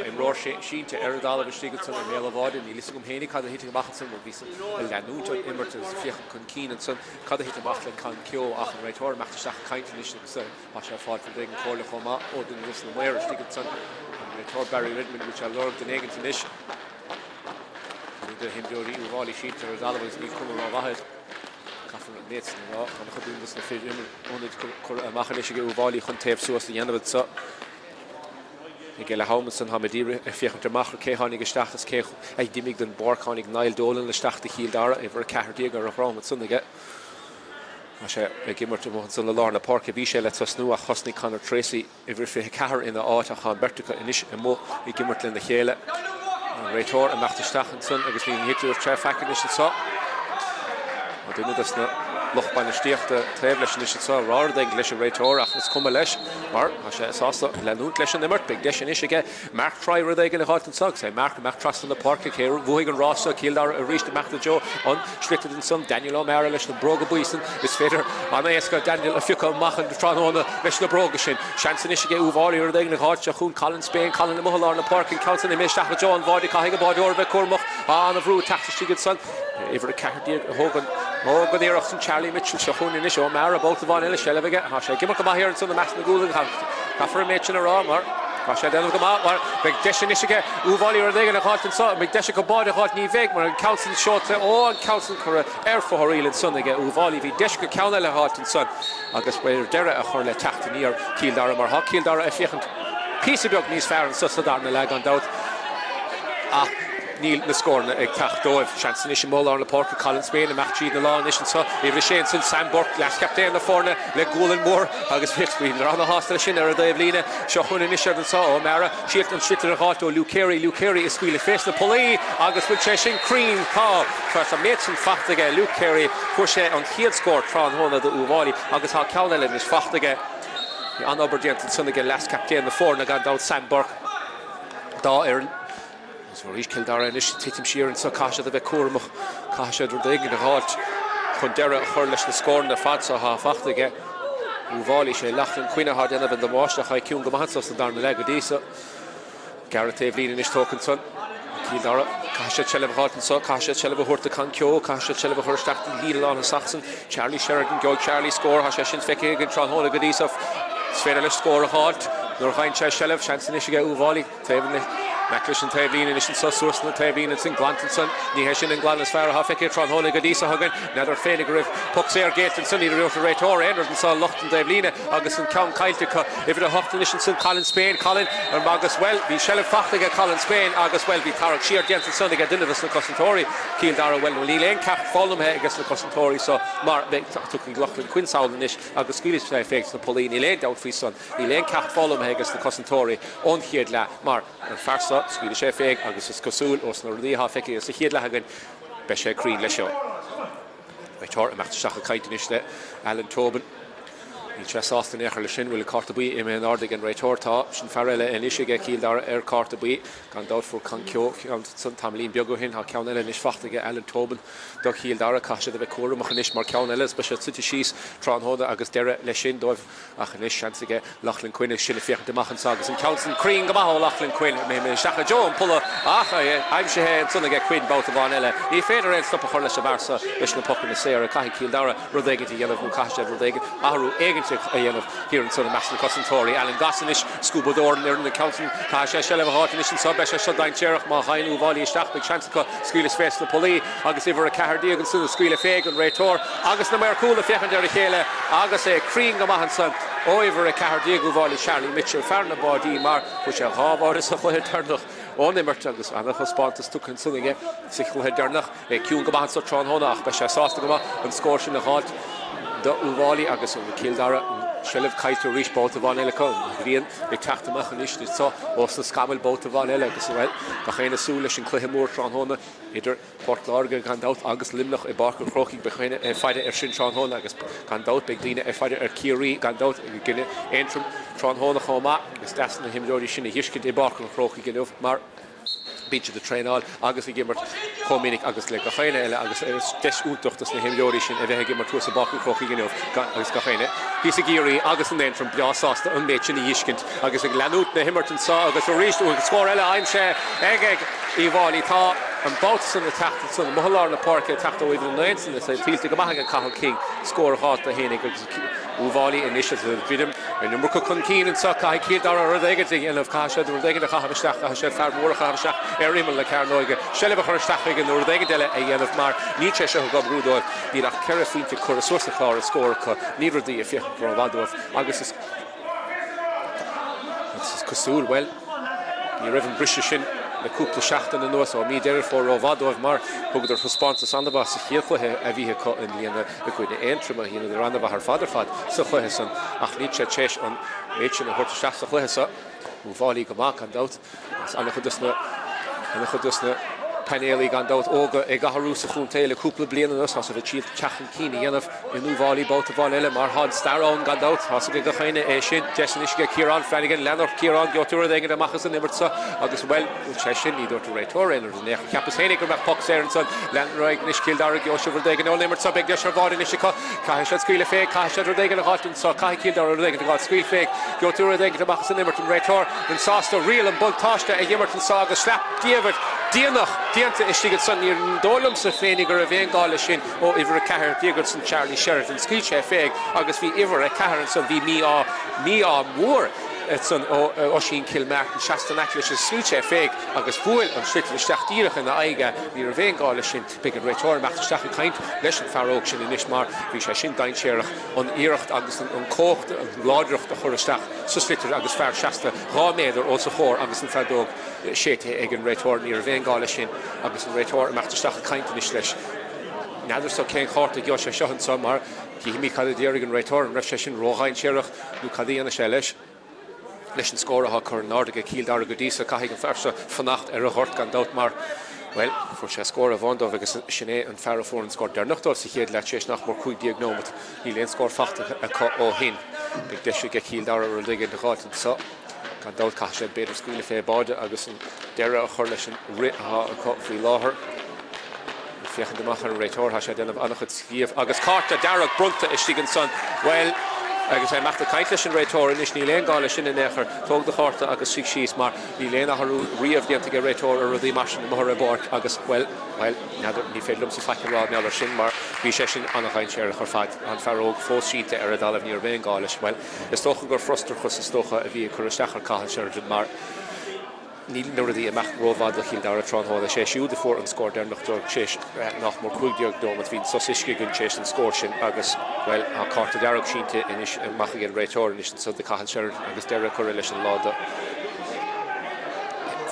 imreoir sínte dal agus stígad san mé bháin ní lís gom hénig cad a hí machchan san ví a leanúte immerte sa fiochan chun cín an san cad a hí machlan can ceo ach an réitóir imachtasteach a caint leis sa a sé fáil chu dhéigean cóla chomá ó den vis na mhair stígad san réitóir Barry Ridman which a lord den éigean inis de himdóí Uíbh sínte dalhas ní cum rá bhaid Caafar an méid san rá an chodúnas na féidir ónid chur amachcha leis go Uíbh chun taobh suas na dhéanamh sa I gile Haumanson Hamadíri a fiochantar machar cétháinig isteachtas céch ag dimig den borcánig Nail Dolan le steachta Cill Dara I bhar ceartdaíag ar a chrámad sunnige. A sé gimmart am san le lár na Páirc a bhí sé le tasnú a chosnig Conor Tracy I bhar fé cehar ina áit a chan bertacha inis I mó I gimmart le na chéile. An réitóir an nachtasteachchan sun agus bhí hitúir tre fecin is sa. A duine das na lochbainna stíochta taobh leis is sa ráir ag leis a réitóir ach is cuma leis mar a sé sásta leanút leis an immert beag deis is ige Mark Tráir ag le háit an sag sé Mark trastal na Páirc chéir bhuaigh an rása Cill Dara a ríiste meachta Jo an stricted in son Daniel O'Mara leis na broga buisan is féidir an éasca Daniel a fiúcha machchan de tránóna leis na broga sin seansan is ige Uíbh ag le háit a chun Colin Spain Colin na mohallár na Páirc council imisteach Jo an bhádi caiigh a bádi orbe cuamach an a bhrú taxtíigad son Iver a ceartdaíag hógan Ógan éirecht an Charlie Mitchell se chun inis O'Mara bóta bháin eile seileige a sé gimmar go maithir an san na meas na gúlan Caafar méid sin a rá mar a sé denmh go mar beag deis is ige Uíbh ag le háit an sa beag deis go báid a háit ní bhéh mar an council seota ó an council chur airfóthirí an sun ige Uíbh hí deis go ceanna le háit an sun agus beidir deire a chur le teachtaí ar Cill Dara mar ha Cill Dara a fiochan písa beag níos fearr an susa darna le an dat Níl na scórna ag teachdóibh seansan is mólar na Páirc Colin Spain a meachtíad na lán is an sa Iver sé san Sam Burke leis captéin na fórna le Gúlan mór agus fitbín ar an hástal sin ar a daobh lína seo chun inis an sa O'Mara síalt an sitar a háit ó Luke Carey is scuile fés na Polaí agus bhfuil sé sin crín cá chuir a méid san fachtaige Luke Carey fuair sé an chiad scór trán hóna do Uíbh agus há ceann eile is fachtaige an obair an sunnaige leis captéin na fórna gan dá Sam Burke dá ar So rís Cill Dara inis titim siar an sa caiise a bheith cuaramach caiise ar dhéigean a háit chun deire chur leis na scórna fad sa há fachtaige Uíbh sé leachlan cuioine há déanamh an do máisteach ag ciún go maithantach an darna le go dísa Garrett taobh lína inis tócan son Cill Dara caiise seileamh háit an sa caiise seileamh thuirta can ceo caiise seileamh chuir steachta líad an Saxon Charlie Sheridan geol Charlie scór há sé sin feice an tránthóna go dísa sféidir leis scór a háit nuair chaint sé seileamh seansan is ige Uíbh taobh Maclish and Tablin and so source and Tablin and St. Glantonson, Niheshin and Glannis Farah Hafek, Tron Honig Adisa Hagan, Nether Failig Riff, Puxair Gate and Sunny Rator, Enders and saw Lochton Tablina, August and Count Kailtica, if it a Hochtonish and St. Colin Spain, Colin, and August Well, be Shelley Fachtiga, Colin Spain, August Well, be Tarek Shear, Jensen Sunday, Dinavus and Cosentori, Cill Dara Well, Lane Cap, Follow against the Cosentori, so Mar took in Lochlan Quinn Soundinish, August Skillish fakes the Pauline, Elaine out for son, Elaine Cap, Follow against the Cosentori, on Hiedla, Mar, and Farsa. Scuile sé féig agus is cosúil os na rudaí há feici is a chiad le hagan be sé crín le seo. Réitóir amachtasteach a caint inis le Alan Tobin. Ní tre sásta éachar le sin bhfuil carta buí ime an ardig an réitóirtá sin fearrile inis ige Cill Dara ar carta buí gan dát fuair can ceo san tamlín beaga hin há ceann eile inis fachtaige Alan Tobin do Cill Dara caiise a bheith cuaramach inis mar ceann eile ba sé tuite síos tránthóda agus deire le sin dóibh ach inis seansaige Lachlan Quinn is sinna fiocht amachchan sagus an ceann crín go maith Lachlan Quinn mé seacha Jo an pulla ach aim sé hé an sunnaige Quinn báta bháin eile ní féidir éon stoppa chuir leis a bharsa leis na Pocanna Éirice caiith Cill Dara rudéigeantí dhéanamh nó caiise rudéigeant ahrú éigeantí a dhéanamh here in Sunday Master Cosentori Alan Gossinish Scuba Dorn there in the council Tasha Shell of Hartinish and Subbesha Shudline Cherach Mahainu Valley Stachbig Chantica Squealis Face the Poli August Iver a Cahardiag and Sue Squeal of Fag and Raytor August Namer Cool of Fechandary Kela August a Crean Gamahanson Over a Cahardiag Valley Charlie Mitchell Farna Body Mar which a Harvard is a whole turn on the Merchagus and the Hospantas took and Sunning Sichel Head Dernach a Kuhn Gamahanso Tron Honach Besha Sastagama and Scorching the Halt the Uvali August over Cill Dara Shelf Kaiser Rish both of on Elecon, Green, the Tráchtaireacht and Ionad, so also Scamel both of on Elecon as well. Behind a Sulish and Clehamore Tronhona, either Port Larga, Gandout, August Limnach, a Barker Crocky behind a fighter Ershin Tronhona, August Gandout, Big Dina, a fighter Kiri, Gandout, Guinea, Entrum, Tronhona Homa, is that's the him Dori Shin, a Hishkin, a Barker Crocky, get off Mar. Beach of the train all August gimmer Hominic August le Gafaine August des útachtas na himjórishin a bheit gimmer tuas a bakú crochi ginov August Gafaine Hís a gíri August an from Blásásta an méid sin Iskint August a glanút na himmerton sa August a ríist ú scór eile aimse eg Iváli tá an Boutzen na tacht son Mohalar na Páirc tacht Uíbh an Nainson is a tílte go maithag Cathal King scór hot a hénig Uváli initiative vidum and number kun keen and so Cill Dara rodegati and of Kasha the rodegati Craobhacha Hashem far more Craobhacha Erimel la Carnoiga Shelva Horstachig and the rodegati a yen of Mar Nietzsche who got Rudolf the Kerafin to Corasosa Clara score neither the if you for Vadov August is Cosul well you Reverend Brishishin the couple Shachten and Noah, me there for Vadov Mar, who got response to Sandavas, Hilko, a vehicle in the good entry, you know, the run of her father fat, so Hoheson, Achnicha Chesh on H and a horse shaft of Hohesa, who volley Gamak and out, and the Hudusna, Panelli gone out, Oga, Egaharusa Funtail, a couple of Blian and us, also the chief Chachin Keeney, Yenov, the new volley, both of Von Mar, Hod, Staron, gone out, Hossig Gahine, Ashin, Jesnishka, Kieran, Flanagan, Leonard, Kieran, Gotur, they get a Machas and Nimmersa, August well, Cheshin, either to Raytor, and the neck, Capus Heniger, Pucks Aronson, Landroig, Nish Kildar, Joshua, they get no Nimmersa, Big Yasher Vod, Nishika, Kahashat Squeal Fake, Kahashat, they get a hot and saw Kai Kildar, they get a hot Squeal Fake, Gotur, they get a Machas and Nimmerton, Raytor, and Sasta, Real and Bug Toshta, a Yimmerton Saga, Slap, David, Dianach, Dianta, is she gets on near Dolum, so Feniger, a Vain Galishin, or Iver a Kahar, Digerson, Charlie Sheridan, Screech, Fag, August V. Iver, a Kahar, and so V. Me Moore. It's on Oshin Kilmartin, Shastanaklish, Screech, Fag, August Fuel, and Shit, the Tráchtaireacht, and the Aiga, the Vain Galishin, big and return back to Stachan Kind, Lesson Farokshin, and Ishmar, Visha Dain Sherach, on Iracht, August, on Kocht, and Lodrach, the Horostach, Suslitter, August Far Shasta, Rameder, also Hor, August and Fadog. Shete again return near Vain Galishin, August and return after Stachan Kind in Ishlesh. Now there's so King Hort to Yosha Shahan Somar, Himi Kadirigan return, Refsession, Rohain Sherach, Lucadi and the Shelish. Lesson score a Hocker, Nordic, Cill Dara Godisa, Kahig and Farsa, Fanacht, Erahort, Gandoutmar. Well, for she score of Vondov against Ceannais and Farrafor and scored there. Not also he had Lachesh nach more quick diagnomet. He then scored fact a hin. Big Dish get Cill Dara or dig in the heart and so. Gandout Kasha better school if a body, August Dara Horlish and Rit a cup for Laher. Fiach the Macher Raytor has then of Anachut Skiv. August Carter, Darrock Brunta is Stigenson. Well, Agus I macht the Kaitlish and Raytor and Ishni Lane Galish in the Necher, Tog the Horta, Agus Six Shees, Mar, Elena Haru, Reave the Antigua Raytor, or the Mash and Mohara Bork, Agus, well, now that he failed to fight the rod, now they're Shinmar, Bisheshin, Anachain Sherach, or Fat, and Farog, Fourth Sheet, the Eredal of near Vain Galish. Well, the Stocha go Fruster, Stocha, a vehicle, Stachar Kahal Sherjan Mar. Neil Nordi a Mac Rovad the Cill Dara Tron the Sheshu the fort and scored there nach Chesh nach more quick diagnomet fin Sosishke and Chesh and score shin Agus well a Carter Darrock Shinte in ish and Mach again Raytor and so the Kahal Sherry Agus Derek correlation law the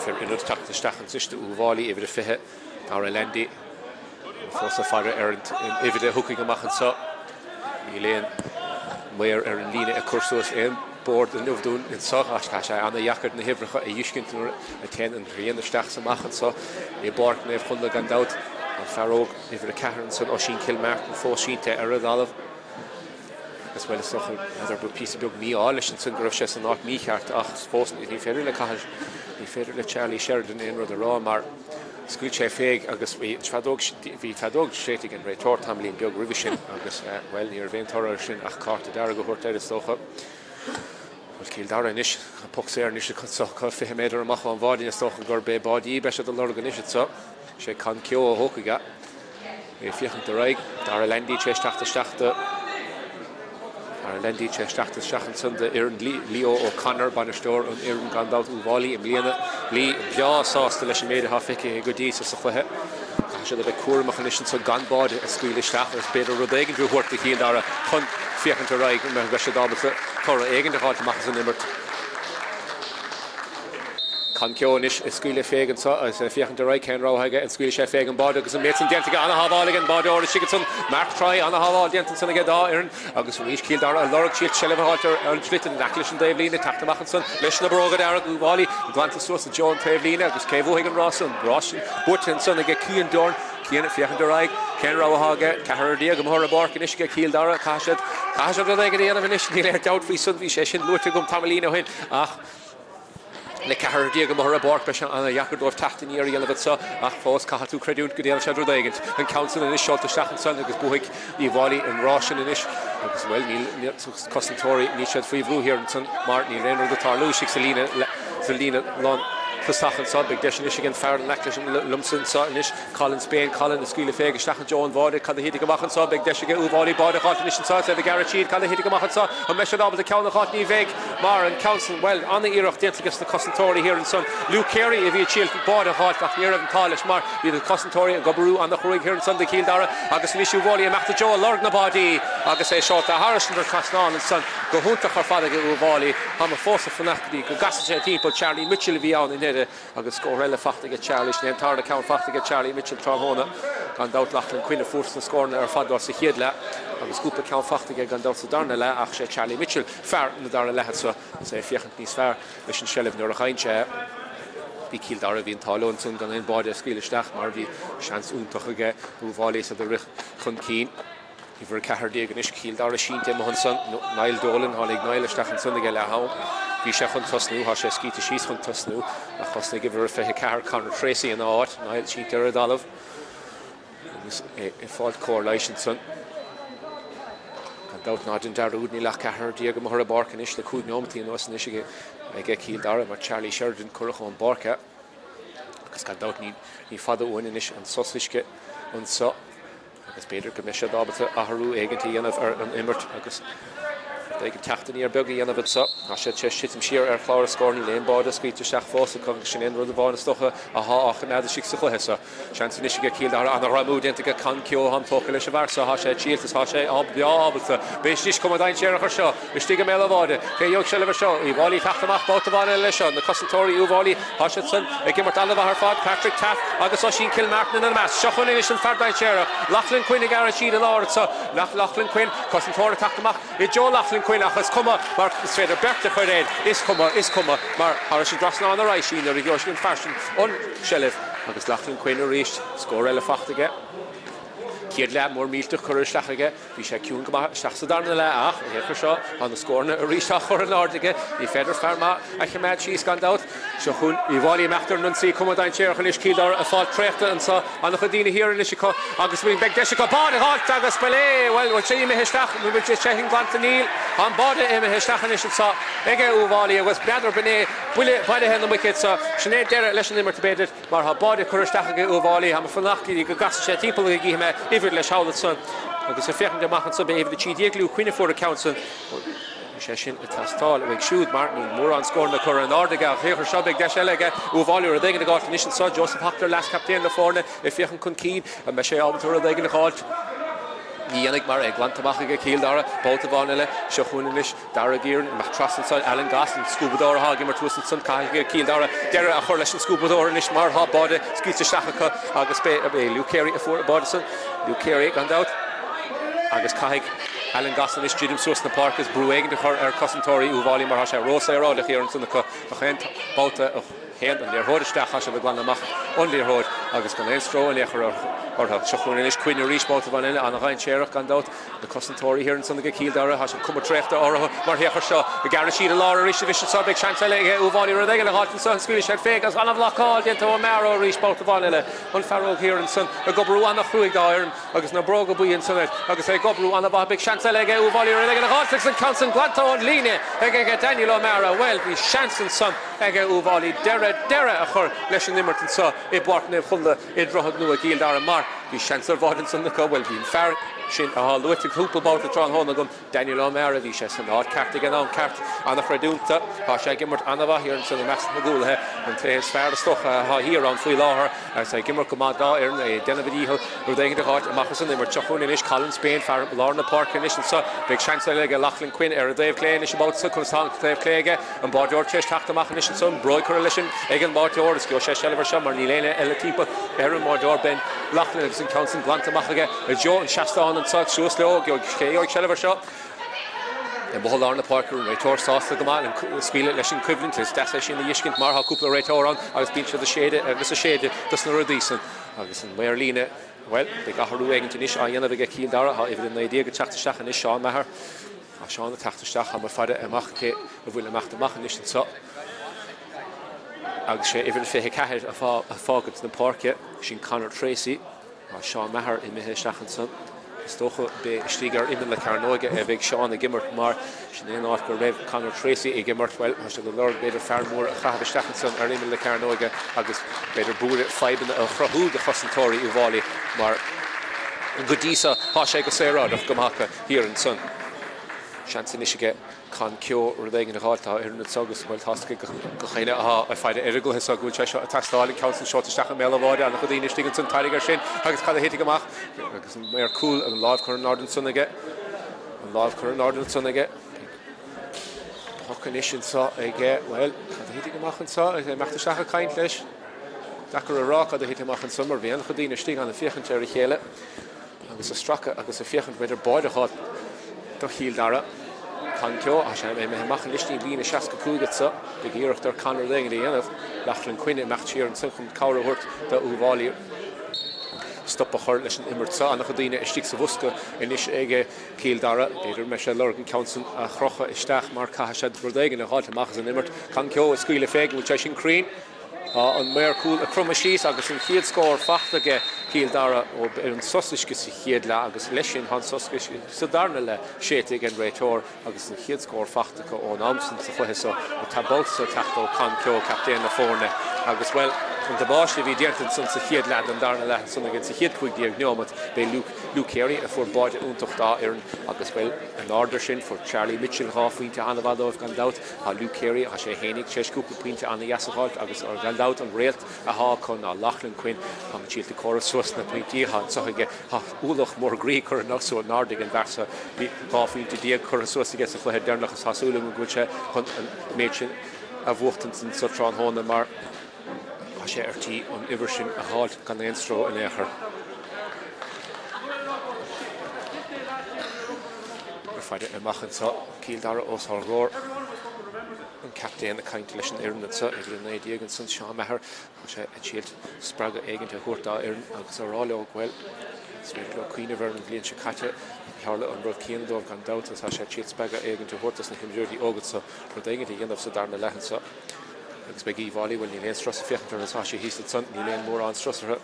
for in attack the Stachan Sister Uvali every Fihe Dara Lendi Fossa Fire Errant every day hooking a Mach and so Elaine where Erin Lina a Cursus in board and of doing in so Kasha and the Yakard and the Hivra a Yushkin to attend and Rian the Stachs and so a bark and Hunda Gandout and Farog if the Cairns and Oshin Kilmartin 4 sheet to Eredalov as well as another piece of big me all and Grufshes and not me cart supposed to Federal Kahal Federal Charlie Sheridan in the Raw Mar Screech Fag August we Fadog Shating and Raytor Tamlin Bug Rivishin August well near Ventura Shin Ach Carter Darago Horta Stocha Cill Dara nish Pucks Air nish Kotsoka Fihimeder Mach on Vadi and Stocha Gorbe Body Besha the Lorganish so she can Kyo Hokiga if you the right Dara Lendi Chesh Tachta Lendi Chesh Tachta Shachan the Aaron Leo O'Connor Banastor and Aaron Gandout Uvali and Liana Lee Bia Sauce the Lesson made a Hafiki Goodis Safahe should have a core mechanician so gun body a squealish staff as better Rodegen to work the Cill Dara Fiach to Reich and Gashadab Torah Egan to Hot Machas and Nimmert Conceonis is Scuile Fagan so as Fiachan de Raikhan Rohaga and Scuile Chef Fagan Bod agus Mates and Dentiga Anna Havaligan Bod or Shigaton Mark Try Anna Haval Denton again Iron agus Uíbh Cill Dara Lorg Chill Chellevahalter and Split and Naklish and Davlina Tachtamachanson Lishna Broga Dara Uwali Glantis Source and John Tavlina agus Kevo Higan Ross and Ross Button son again Kian Dorn Kian Fiachan de Raik Ken Rohaga Kaharadia Gamora Bark and Ishka Cill Dara Kashad Kashad Rodega and Vinish Nile Doubt Free Sunday Session Lutigum Tamalino Hin Le Cahar Diego Mahara Bork Bashan and Yakardov Tachtin Yeri Elevatsa, Fos Kahatu Credut Gudel Shadrodagant, and Council and Ish Shot to Shachan Son, because Buhik, Ivali and Roshan and Ish, as well, Neil Costantori, Nishad Free Blue here and Son, Martin, Renner, the Tarlu, Selina, Lon. Stachan so big dish Michigan Fair Naklish Lumson Sotnish Colin Spain Colin the School of Fag Stachan John Vode Call the Hidigamachan so big dish Uvali Bode Hotnish so the Garachid Call the Hidigamachan so and measured up the count of Hotney Veg Mar and Council well on the ear of the against the Costantori here and son Luke Carey if you chill Bode Hot back here and College Mar with the Costantori and Gobru on the Hurig here and Sunday Cill Dara August Nishu Voli and Mac Joe Lorgna body August a short Harrison for Cosnan and son go Hunter for Father Uvali I'm a force of Fanaki go Gasset people Charlie Mitchell Vion in agus Scorella Fachtige Charlie named Tarda Count Fachtige Charlie Mitchell Tráchtaireacht gan dát Lachlan Quinn force na scorn fador sa chiedla agus Cooper Count Fachtige gan dát sa darna le ach sé Charlie Mitchell fair na darna le so sé fiachant níos fair leis an Shellef nuair a chaintse bí Cill Dara hín talón sun gan ein báide scuileisteach mar bhí seans úntachaige bhúbháilí sa de chun cín Iver Cahar Diego and Ish Cill Dara Shinte Mahonson Niall Dolan Holly Nileisteach and Sunday le haw Bhí sé chun tosnú há sé scíte síos chun tosnú a chosna go bhfuair feiche Cahar Conor Tracy an áit Niall Shinte ar a dalamh agus fáilt cór leisin son Dát náid an darúd ní lech Cahar Diego Mahara Bark and Ish le cúd nómtaí an os an Ish ag Cill Dara mar Charlie Sheridan curach an Barca agus gan dát ní fada uin in Ish an sosliske an so agus beidir go meise dábata aharú eigentí Ionad ar an immert agus they can tacht in your buggy and of it so I should just shit him sheer air flower scoring lane border squeak to Shach Foss and connection in with the ball and stuff a ha and the shicks of chance to get killed on the Ramud into get Conkyo on Tokalish Varsa Hasha Chief is Hasha ob the Abelta Bish come down chair her show we stick a mail of order okay you shall ever show Ivali Tachtamach both of on Elisha the Costantori Uvali Hashson again with Oliver her fad Patrick Taff Augustin Kill Martin and the mass Shuffle English and fad by chair Lachlan Quinn a Garachid and Lord so Lachlan Quinn Costantori Tachtamach Joe Lachlan Quinn achas cuma mar is féidir berta chuir éad is cuma mar Harris Drosna on the right sin ar a fashion on Shellef agus Lachlan Quinn a ríist scór eile fachtaige Ciad le mór mílteach chuir isteachige bhí sé ciún go isteach sa darna le ach a héchar seo an na scórna a ríisteach chuir an áirdige ní féidir fearma a cheméid síos gan dát seo chun í bháilí meachtar nun sí cuma dain tíir chun is Cill Dara a fáil tréachta an sa an na chudína hir in isisio agus bhí beag deise go bád a háit agus pelé well bhil sé imime heisteach nu bhil sé hin glanta níl an bád imime heisteach an isisio sa ige uháilí agus beadar bené buile bhaide hen na wicket sa sinné deire leis an immer tabéidir mar ha bád chuir isteachige uháilí ha fanachtaí go gas sé timppla a gíime Iver le Charlotte son agus a fechen de machen so be even the Chidieglu Queen for the council Session it has tall like shoot Martin more on score the current Ardiga here Shabig Dashelega Uvalio or they going to go to mission so Joseph Hoctor last captain the forne if you can keen and Michelle Albator they going to halt Yannick Mar Eglantamach Cill Dara both of Vanilla Shahunish Dara Gear Matras and Alan Goss and Scubador Hagim or Twisted Sun Cill Dara Dara a Horlish Scubador and Ishmar Hot Body Skis to Shaka August Bay Luke Carey a four Bodison Luke Carey gone out August Kahig Alan Goss and Jim Source in the park is brewing the Cosantori Uvali Marasha Rosa Roda here and Sunaka both hand and their Hodestach has a Glanamach on their road August Ganestro and Echer or Shahunish Queen Rish both of Vanilla and a Ryan Sherrock gone out the Cosantori here and Sunday Cill Dara has a come a treft or Marhecher Shaw the Garachid Laura Rish Vish Subject Chancellor Uvali Rodega Hot and Sun Swedish had fake as one of Lockall into a Marrow Rish both of Vanilla on Farrow here and Sun a Gobru on the Fruig Iron August Nabroga Bui and Sunnet August a Gobru on the big Chancellor Uvali Rodega Hot and Council Glanto and Line Ega Daniel O'Mara well be chance and some Ega Uvali Dera a chur leis an immertan sa I bort na chunda I drochad nua Cill Dara mar Bhí seansar bháin san na bhfuil bhín fear sin a luit a cúpla a trán hóna gom Daniel Iomána bhí sé san ád ceart gan an ceart anna chreidúnta há sé gimmart anna hir san na meas na gúlathe an tréis fear stocha há hir an faoi láthair agus é gimmar go má dá ar é denna bhíhil ru d háit amachchas san immer tuún inis Colin Spain fear lár na Páirc inis sa beag seansar le Lachlan Quinn ar a Dave Cléin is báil sa chun Dave Cléige an báideor teis teachta amachchan is san broi coalition ag an báideor is go sé selvar sem mar ní léine eile típa ar an báideor ben Lachlan agus an council glanta amachige a Jo an Seaán an sag suas leo go chéoig selvar seo en bohol ar na Páirc réitor sásta go máil an spíle leis an cuiblint is deis sin na dhiiscint mar ha cúpla réitor an agus bín se a séide agus a séide dus na rudísan agus an méir líne well be gaharú eigent inis a dhéanamh ag Cill Dara ha ifir na idea go teachtasteach an is Seán mehar a Seán na teachtasteach ha mar fada amachché a bhfuil amach inis an so agus sé ifir fé ceir a fágad na Páirce sin Conor Tracy a Seán mehar I mithe stachan san stocha be stígar imen le Craobhacha a bheith Seán a gimmart mar sin éon áit go raibh Conor Tracy I gimmart well has go Lord beidir fearmór a chahabh stachan san ar imen le Craobhacha agus beidir búra feiban a chrathú de chosantóirí Uíbh Fhailí mar go dísa há sé go sérád a gomhacha hir an san seansan isige can cio rudaigh na háiltá ar na sogus bhfuil tasca go chéine a fáide arigil his a gúil sé seo a tastáil council seo isteach an méile bháide anna chudíine stígann san tairígar sin agus cad a héite goach agus an méar cool an láimh chur an Northern Sunnaige an láimh chur an Northern Sunnaige Pocanna Éirice sa ige well cad a héite goach an sa ag meachta seach a caint leis dachar a rá cad a héite amach an sumar bhí an chudíine stíg an na fiechant ar a chéile agus a stracha agus a fiechant beidir báide chod do Cill Dara Cancio a sé mé machchan listí lína seaca cúgad sa de gíireachtar Conor Éirice dhéanamh Lachlan Quinn meachtíar an sunchum cabhairt de Uíbh Fhailí stoppa chuir leis an immert sa annach daine istí sa bhusca inis ige Cill Dara beidir me sé lorgan council a chrocha isteach mar caiise rudaigh na háilta machchas an immert Cancio a scuile féig bhil sé sin crín an méar cool a crumma síos agus an chiad scóir fachtaige Cill Dara ó an sosisce sa chiad le agus leis sin han sosisce sa darna le séite an réitor agus an chiad scóir fachtacha ó Naomh sa chluise a tabalsa teachtal Cancio captéin na fórne agus well an dabáiste bhí déantain san sa chiad lead an darna le sanna gin sa chiad chuig díag Ionad be Luke Carey a fuór báide úntachtá ar agus well an order sin for Charlie Mitchell háfuinte anna bhadóibh gan dat a Luke Carey a sé hénig séiscúpla puinte anna jasaáilt agus ar gan dat an réalt a há chun a Lachlan Quinn a tíalta choras suas na puintíá so ige úlach mór grí chur nach so nádig an versa bí háfuinte díag choras suas ige sa chluhead dernachas hasúla go gúte chun an méid sin a bhuachtan san sotrán hóna mar sé artí an uimhir sin a háilt gan éonstró in éair. Ar fáide amachchan sa Cill Dara os thar róir an captéin a caint leis an Ionad sa ag le néidíag an san Seán mehar sé a tíalt spraga éigeanta chuirtá Ionad agus aráile ó ghfuil svéit le cuioine bhar an bblion se caite Harla an rud cíandómh gan dátas a sé tíalt spraga éigeanta chuirtas na himúirí ógad sa rud éigeanta dhéanamh sa darna leithan sa agus be Uíbh Fhailí bhfuil ní léon stras a fiechtar na sáise híiste san ní léon mór an strasartha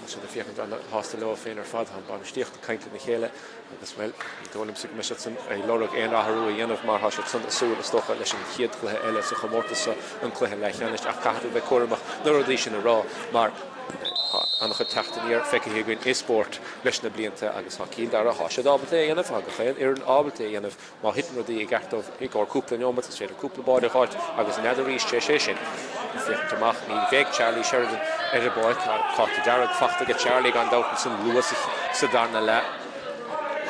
se na fiechant an hásta leo féin ar fad an banistíocht a cainte na chéile agus well í dólam si me san é lorach éon ratharú a dhéanamh mar has san asúil a stocha leis an chiad cluthe eile sa chomórtas an cluthe Laighean ach caiú bheith cuaramach nuair sin a rá mar annach a teachtaíar feicehégann isport leis na blianta agus há Cill Dara há sé ábalta dhéanamh agus chéan ar an ábalta dhéanamh má hitan rudaí i gceartmh i ggur cúpla Ionad a séidir cúpla báide háilt agus neidiríos sé sin fiachtarach ní bheith Charlie Sheridan ar a báid cáta dearad fachtaige Charlie gan dátan san luas sa darna le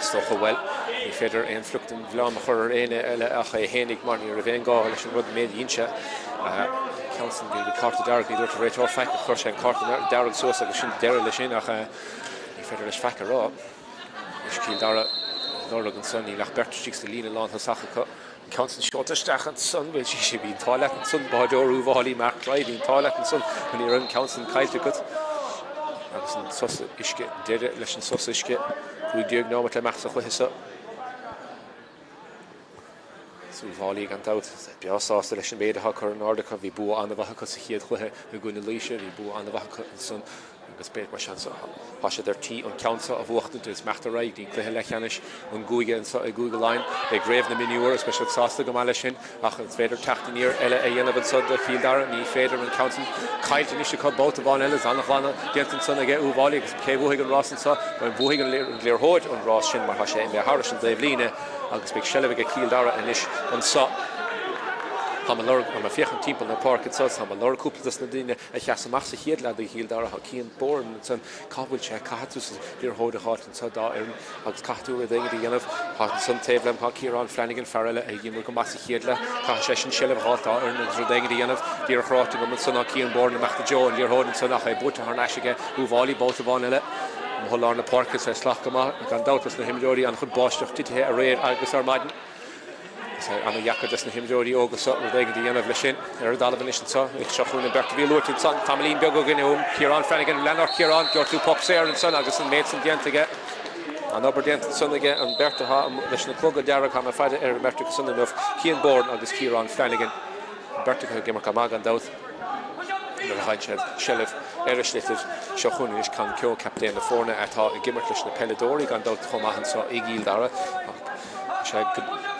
stocha well ní féidir éon fluchtan bhláam a chur éine eile a ché hénig mar ní a bhéon gá leis an rud méadínse Council the Carta Dark ní dúirt réitor feic chuir sé Carta Dark suas agus sin deire lei sin ach ní féidir leis feic ará is Cill Dara nóra an san ní lech berttíigh sa lína lán sacha Council seotaisteach an san bhfuil sé bhíon tálaach an san báideor Uíbh Fhailí Mark Dry bhíon tálaach an san chun í an Council caiilte go agus an sosa isce deire leis an sosa isce chuig díag Naomh le meach sa chluise Uíbh Fhailí gan dat beásásta leis an béide chur an ordacha bhí bu anna bhacha sa chiad chluthe na gúna líise bhí bu anna bhacha san agus beit mar seansa hasise der tí an council a bhuachtant is meachtar raig dín cluthe Laigheanis an Gúige an Gúige line ag réibh na miniúr as special sásta go meile sin ach an féidir tachtaníir eile a dhéanamh sud a Cill Dara ní féidir an council caiilte ní se có bóta bháin eile annachlána déantan san aige Uíbh agus cé bhuaigh an rásan sa an bhuaigh an léirthóid an rás sin mar hasise mé háris an Daobh líne agus beag sellh a Cill Dara inis an sa ha ma fiechan timp na Páirc itself ha lor cúplas na duine a cheasamach sa chéad le Cill Dara ha cían born san cabhfuilse cathús dtír hóid a háit an sa dá ar agus cathú a dhéige dhéanamh ha san taobhlem ha Ciarán Flanagan Farrell a dhéanamh go mas chéad le ca sé sin sellh hátá ar na dhéige dhéanamh dír chráting go sanna cían born na meachta Jo an dír hóid an sanna a bute th neisige Uíbh bóta bháin eile Hollar na Páirc sé slach go gan dátas na himróí an chud báisteach tithe a réir agus ar maidin an jaachchas na himróí ógus dhéige dhéanamh le sin ar dalban sin sa ag seachún na berta bhíúirtí san tamlín beag go gniuúm Ciarán Flanagan Leonard Ciarán Geortú Popséir an san agus an méid san diantaige an obair dianta sannaige an bertatha leis na clog dearach ha fáide ar merta sanna nuh cían born agus Ciarán Flanagan bertacha gimar camag an dát ar haid sellh Eirislítir seachún is can ceo captéin na fórna atá i gimar leis na peladóí gan dát chomachchan sa i Cill Dara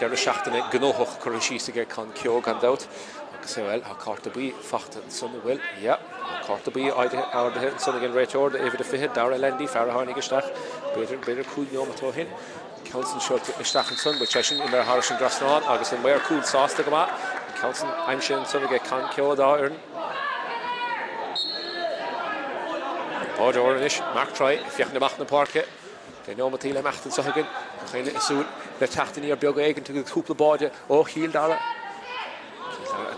deir seachtainna gnóthach chu síige can ceo gan dát agus bhfuil a carta bí fachta an sunna bhfuil carta bí áirithe an sunna gin réiteir éhid a fihe Dara lendí feartháinnig isteach beidir cúneom atá hin Council seo isteach an sun bu sin i mar háir sin grasnáin agus an méir cúil sásta go Council aim sin sunna can ceo dá arn Báidir is Mark Troy fiach na machna Páirce Dé Naomh tíle meachtan sagan chéile isún le tachtaní ar beag éigen tu cúpla báide ó Cill Dara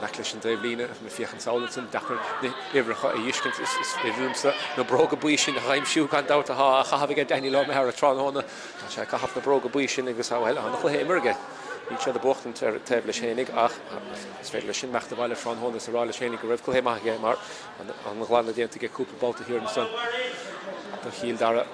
leis an Daobh líne me fiochan saolan dachar ihrecha a dhiiscint is rúmsa na broga buí sin a chaimsiú gan dáta a chahabh daine le me ar a tránhána sé cahaf na broga buí sin agus áhil an chu héimirge ní sé a bochtan taobh le sénig ach is féidir le sin meachta bhile tránhána sa rála sénig go raibh chuhéimeige mar an gháinna déanta go cúpla báta hir an san do Cill Dara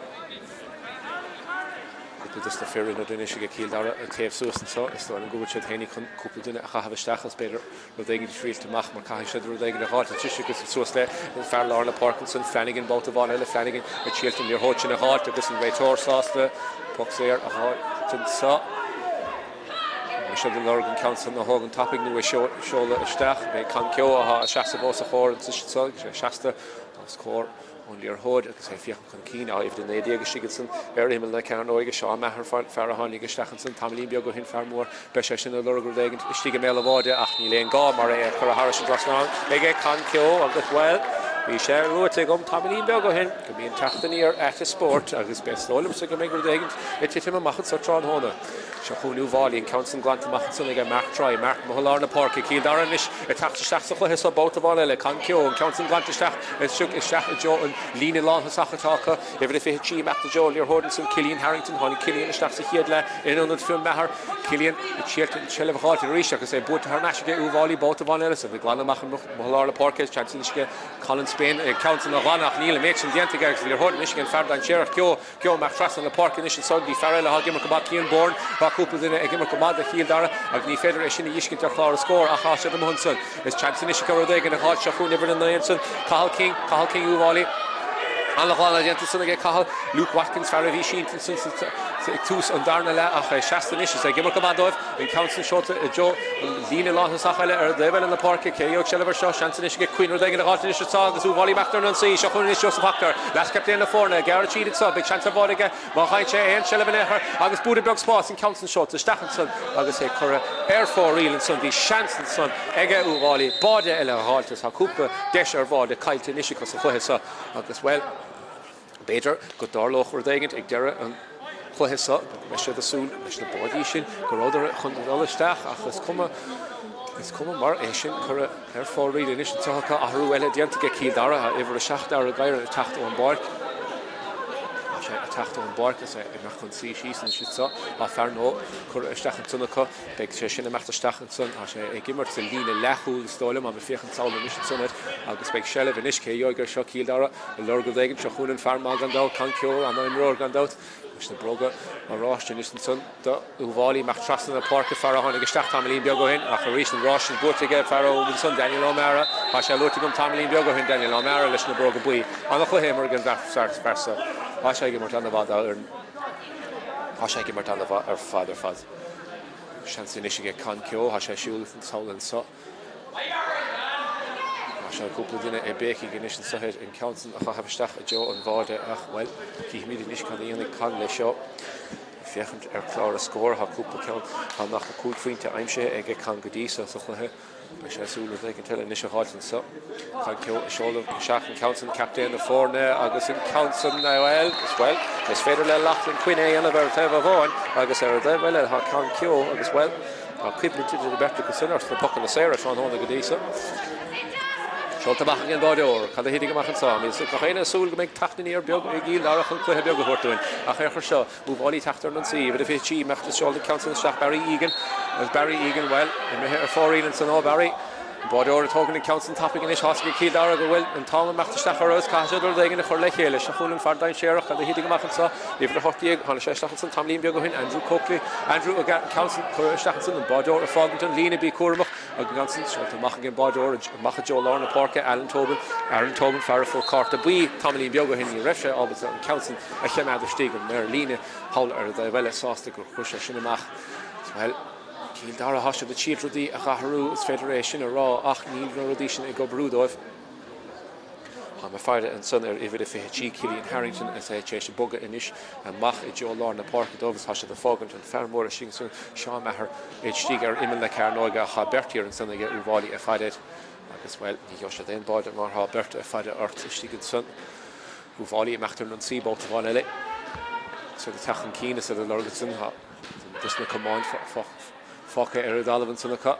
just the fear in the Initial Cill Dara a taobh suas an so is an gúid hénig chun cúpla duine a chahabh beidir ru dhéige tríil amach mar cai sé ru dhéige háit tuisi agus suas le fearlár na Parkinson Flanagan bóta bháin eile Flanagan a tíaltain níor hóid sin a háit agus an réitóir sásta Popséir a háit sa se den Lorgan Council na hágan tapig nu seola isteach be can ceo a seasta bós a chóir an sa seasta scór on your hood agus fiach chun cín á ifh den éide agus sigadsan ar himil na cean óige seo methar feartháinnig stachansan tamlín beag go hin fearmór be sé sin na lorgur dégant istíige mé bháide ach ní léon gá mar é chu a háris an drasnáin ige can ceo agus bhfuil bhí sé ruúte gom tamlín beag go hin go bíon tachtaníar a sport agus bestólim sa go mégur dégant i titim a machchan sa tránhóna se chuúnú bháilí an Council glanta machchan san ige Mark Troy Mark Hollar na Páirc Cill Dara is a tachtasteach sa chuthe sa bóta bháil eile can ceo an Council glantasteach is siúg is seach a Jo an lína látha sachatácha ifh fi tí meachta Jo ar hódan san Cillian Harrington tháinig Cillian isteach sa chéad le inionad fiúm methar Cillian i tíaltain sellh háit ar ríise agus é búta th neisige Uíbh bóta bháin eile sa bhí glanna machchan Hollar na Páirc chancelisce Colin Spain Council na ghanach níle méid sin dianta agus ar hódan is an ferda an séireach ceo meach fresan na Páirc is san dí Farrell a gimar go cían born cúpla duine ag gimar go a Cill Dara ag ní féidir é sinna dhiiscint ar chlár a scór a cháise am hunsan is chancelis go dhéige na háit seachún ibar na naonsan Cathal King Uíbh an gháinna dianta sanna ag Cathal Luke Watkins fear a bhí sin tús an darna le ach seaastan is é gimar go dóibh in Council seota a Jo lína látha sachaile ar dhéhil an na Páirc céoh sellh seo seanan is go cuiinú dhéige na hátain is tá agus Uíbh meachtar an saí seachún is Joseph Hackar leis captéin na fórna gar tíad sa be chance bháige má chaid sé éon sellh éair agus búda beag spás in Council seota stachanson agus é chur ar fórílann san bhí seanan san ige Uíbh báide eile háiltas ha cúpla deis ar bhád a caiilte is go sa chuthe sa agus bhfuil beidir go dárlóch ar dhéigint ag deire an chuthe sa me sé asún leis na báidí sin go ráidir chun isteach ach is cuma mar é sin chur ar fórílann is tucha athú eile dianta go Cill Dara a ihar a seach ar a gaiir a tacht ó an Páirc a tacht ó an Páirc is mar chun sí sísan si sa a fear nó chur isteach an tunacha beag sé sinna meachta stachan san a sé ag gimmar sa lína lethúil stálam a fiochan saola is sunnit agus beag sellh in isce dheoigur seo Cill Dara a lorgal dhéigen seo chuúnan fearmá gan dá can ceo an an roir gan dát Is na broga a Rástin is son da Uíbh Fhailí Mac trasna na Páirc Fara hánig isteach Tamlín beag go hin ach a rís an Rástin buirtige Fara ó son Daniel Iomána há sé luirtigum Tamlín beag go hin Daniel Iomána leis na broga buí an nach chuhéimar gan sart versa há sé go mar an bhd há sé go mar an bhd ar fad Seansí is ge can cio há sé siúil fan saolan sa Se cúpla duine é béci gnis an sahéir in Counson a chahabsteach a Jo an bháide ach well hí mí níos can íonna can lei seo fiechant chlár a scór ha cúpla ceann ha nach a cúil faointe aimse ag can go dísa sa chuthe be sé súla ag an tuile níos a háiltan sa Can cio a seolah seach an Counson captain na fórne agus in Counson na well is féidir le lachlan cuine anna bhar tah bháin agus ar a bhile ha can cio agus well a cuiblin tiidir de berta go sinnars na Pocanna Éirice an hóna go dísa Seolta bach an báideoir, cad a hidig amach an sam. Is nach chéine súil go méid tachnaí ar beag i gíl Dara chun cluithe beag go hortúin. A chéir seo, Uíbh Fhailí teachtar an sí, bhid a fé tí meachta seolta Counson seach Barry Egan, as Barry Egan, well, in ar fórín an san ó Barry. Báideoir a tógan in Counson tapping in is hosca Cill Dara go bhfuil an tála meachta seach ar os caiisiad ar dagan a chur le chéile, se chuúlan fardain séireach cad a hidig amach an sa. Bhíh a hortaíag, hána sé steach an san Tamlín beag go hin, Andrew Coakley, Andrew a Counson chur steach an san an báideoir a fáganton lína bí cuaramach ag gansan seolta mach an báideoir macha Jo Lár na Páirce Aaron Tobin fear for carta buí Tamlín beag go hin í reise ábal an Counson a cheimad stígan mar lína hawl ar da bhile sásta go chuise sin amach. Well, Cill Dara hasise de Ceathrú a Ceathrú is Federation a rá ach níl rodí sin ag go brúdóibh. Ha me feide an son ifid a fé Cillian Harrington as é sé boga inis a mach I Jo Lár na Páirc dogus hasise de fágant an fermór a sin sun Seán mehar stig ar imime le Ceannais a cha bertíar an son ige Uíbh Fhailí a feideid agus well ní jo se den báide mar ha berta a feide ort stigin son Uíbh Fhailí a meachtar an síbalt a bháile so de tachan cína sa a lorgatson ha dus na command Focha ar a dalhan sanna ca.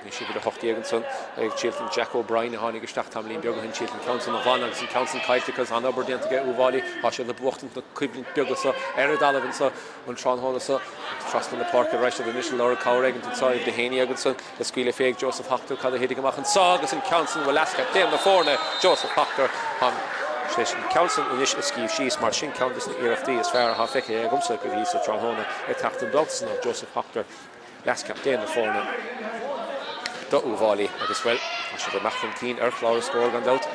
Ní si bud a hochtíagan son ag Chilton Jack O'Brien a hánig isteach Tamlín beag hin Chilton Counson a bháin agus in Counson caiitecas an obair déanta Uíbh Fhailí há sé le buachtain na cuiblin beag sa ar a dalhan sa an Trán hóna sa trastan na Páirc reis a initial Laura Cowragan to sáibh de héine agan son le scuile féag Joseph Hoctor cad a hidig amach an sa agus in Counson bhfuil lasca déan na fórne Joseph Hoctor Counson inis a scíomh síos mar sin countess na iireachtaí is fear a há feice ag gomsa go dtí sa Trán hóna ag teachtain dogsan of Joseph Hoctor last captain the fórne do Uíbh Fhailí agus well a se go meachtan cín ar chlár scór gan dát.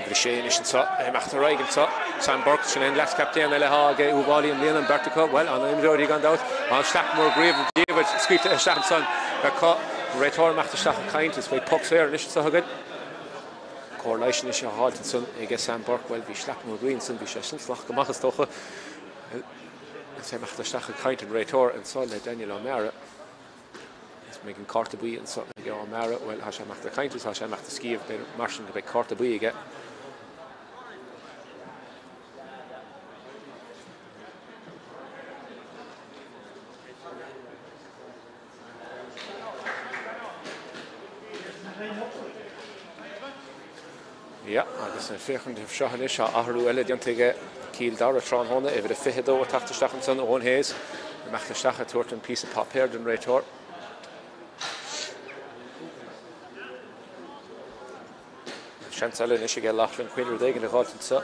Bhí sé inis an sa meachtar raigan sa Sam Burke sin an last captain le há ag Uíbh Fhailí an líana an Bertica well an imróí gan dát an staach mór gríomh David scríte a staach san ar cá réitóir meachtar staach a caint is bhí pucks ar inis sa hagad. Correlation is a háiltan san ag Sam Burke well bhí staach mór green san bhí sé sin slach go machchas tócha sé meachtar staach a caint an réitóir an sáil le Daniel Iomána is mé an carta buí an sa ag Iomána well há sé meachtar caintas há sé meachtar scíomh be mar sin go bheith carta buí aige. Ja, agus an féchant seachan is a ahrú eile dianta aige Cill Dara Trán hóna ifid a fihedó a tachtaisteach an san ón héas a meachtarsteach a tuairt an píosa papéir den réitóir. Seans eile is ige lachlan cuiinú dégan a gáiltan sa.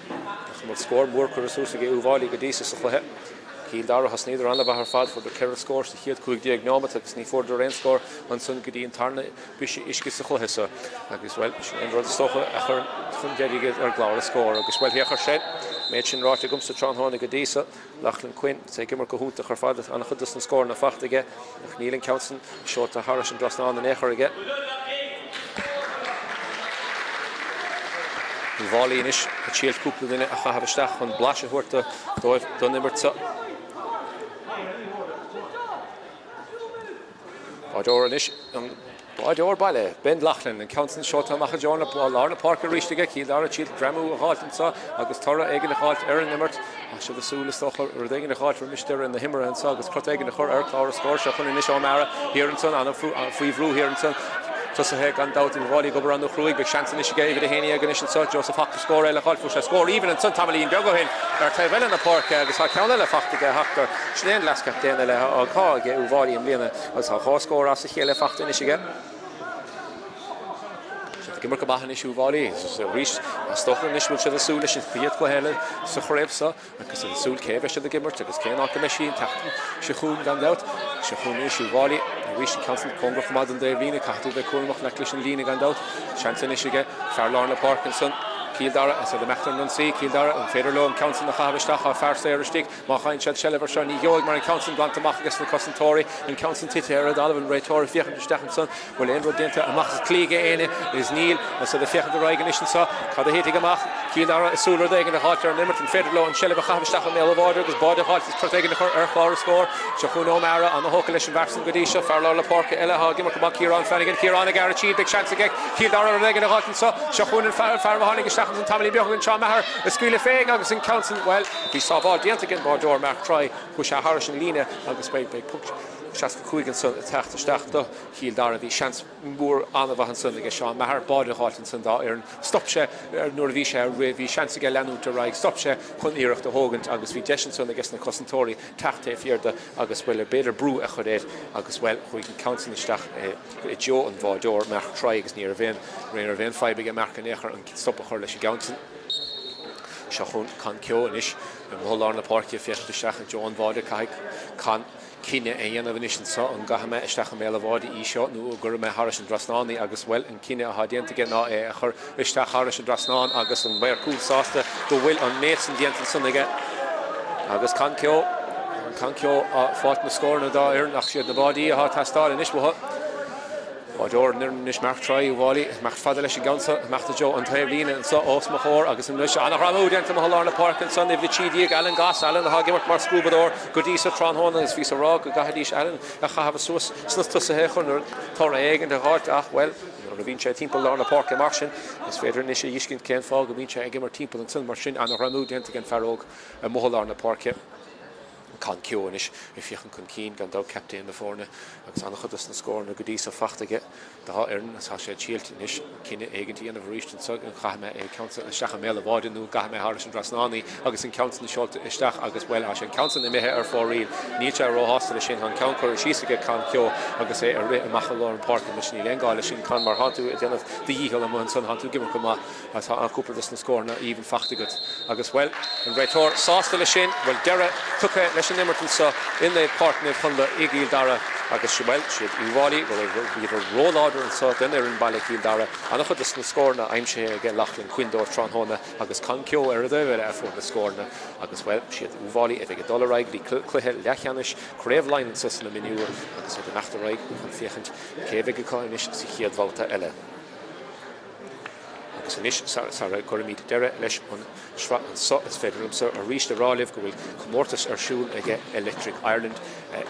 Ach mar scór mór chu súsa ige Uíbh Fhailí go dísa sa chuthe. Cill Dara has neither an bhar fad for the ceir scór sa chiad chuig díag Naomh agus ní fórdar réon scór an sun go dtí an tarna bhí isci sa chuthe sa. Agus well an rud stocha a chur chun deige ar glár a scór agus well heachar sé méid sin ráte gom sa Trán hóna go dísa lachlan cuin sé gimar go húta chu fad an chudas an scór na facht aige ach níl an Counson seolta Harris an dras an éair aige. Uíbh Fhailí inis a tíal cúpla duine a chahabsteach chun blaise thuirta dóibh don immert sa. Báideoir inis an báideoir baile ben lachlan an Counson seolta amach a John na Lár na Páirc ríiste Cill Dara tíal dramú a háiltan sa agus tora éigen a cháilt ar an immert a se bhsúla stocha ar déigen a cháilt mistear in na himar an sa agus crut éigen a chur ar chlár a scóir se chun inis Iomána hir an son an faoihrú hir an son Tus a heag an dát Uíbh Fhailí go bar an chruig be seansan is ige ifid a héine ag inis an sa Joseph Hoctor scór eile cháilt fu se scór even an son Tamlín beag go hin ar ta bhile na Páirc agus há ceann eile fachta ige Hoctor snéan las captain eile á cá ige Uíbh Fhailí an bliana agus há scór as a chéile fachta inis ige. gimar go bahan is Uíbh Fhailí so reach stochen is much of the soulish and fiat go hele so chorevsa agus the soul cave is the gimar agus céan the machine tachten Cill Dara Cill is Uíbh Fhailí reach council Congress Madden de Lína catú de Cormac na Clishin Lína gandout chance is again Farlarna Parkinson Cill Dara as the Mechtan on sea Cill Dara and Federlo and council the Craobhacha Mionúr stick Machain Chad Sheliver Shani Yoig Mar council Glant Mac against the Cossentori and council Titera Donovan Raitor Fiachan Stachenson will end with Denta and Mach's Kliege Ene is Neil and so the Fiachan the Reiganishin saw Kada Hitting Mach Cill Dara is Suler Deg in the Halter and Nimmerton Federlo and Sheliver Craobhacha Mionúr because Body Halt is protecting the Earth score Shachuno Mara on the Hokalish and Varson Godisha Farlola Park Ella Gimmer Kabak Kieran Flanagan Kieran Garachid big chance again Cill Dara Deg in the Halton saw Shachun and Farmahanig Stachenson and Tommy Bioch and Sean Maher a Squeal of Fag Agus in council well we saw ball the again Bordor Mark try push a Harris and Lena Agus by push Shaska Kuigan son Tráchtaireacht Cill Dara the chance more on the Vahan son against Sean Maher Body Halton da Aaron stop she Norvisha we chance again Lanu to right stop she Connlaodh the Hogan Agus we Deshin son against the Cossentori Tachta Fierda Agus well a better brew a chodet Agus well we can council the Stach Joe and Bordor Mark try is near Vin 5 big Mark and Echer and stop a Horlish Johnson Shachun can Kyo and Ish and Hollarna Park if you have to Shach and John Vada can Kine Ayan of Nishan saw and Gahame Stachan Melavadi E shot no Gurma Harris and Drasnani Agus well and Kine Hadient to get now her Ishtach Harris and Drasnan Agus and Where Cool Sasta go will on Mates and Dient and Sun again Agus can Kyo fought in the score and da Aaron actually the body a hot hastar in Ishwa Bordor nish Mark try Uíbh Fhailí Mark Fadalish Gansa Mark the Joe and Tráchtaireacht and so Osmachor Agus and Nish Anna Ramu dent to Hollarna Park and Sunday Vichidi Alan Gas Alan the Hagimart Mar Scubador Godisa Tranhona is Visa Rock Gahadish Alan a have a source snus to Hechon or Toreg and the heart well Ravincha Temple Lorna Park and Marshin is Feder Nisha Yishkin Ken Fog Ravincha Gimmer Temple and Sun Marshin Anna Ramu dent again Farog and Mohollarna Park can Kionish if you can keen gan dog captain in the forne agus an chudus na score na godisa fachtige da earn as has chieltinish kine egentlig an reached and so gahme e council Stacha Melavadi no gahme Harris and Drasnani agus in council short Stach agus well as council in mehe for real Nietzsche ro hostel shin han conquer shisige can Kyo agus e Machalor Park in Machine Lengal shin kan mar hatu at the end of the eagle and son hatu give come as a couple this na score na even fachtige agus well and Raitor sostel shin well Dara took a Nimmerton saw in the partner from the Cill Dara agus well she Uíbh Fhailí we have a roll order and so then they're in Cill Dara and I the score na I'm she again Laighean Quindor Tranhona agus can Kyo there for the score na agus well she Uíbh Fhailí if a dollar right the Cluiche Laigheanish Craobhacha and Cill Mionúr agus the nacht right and fiechent Cevig Coinish Cichiad Volta Elle agus nish Sarah Gormit Dara lesh on Shra and so is federal so a reach the Raleigh go will Comortus or Shul again Electric Ireland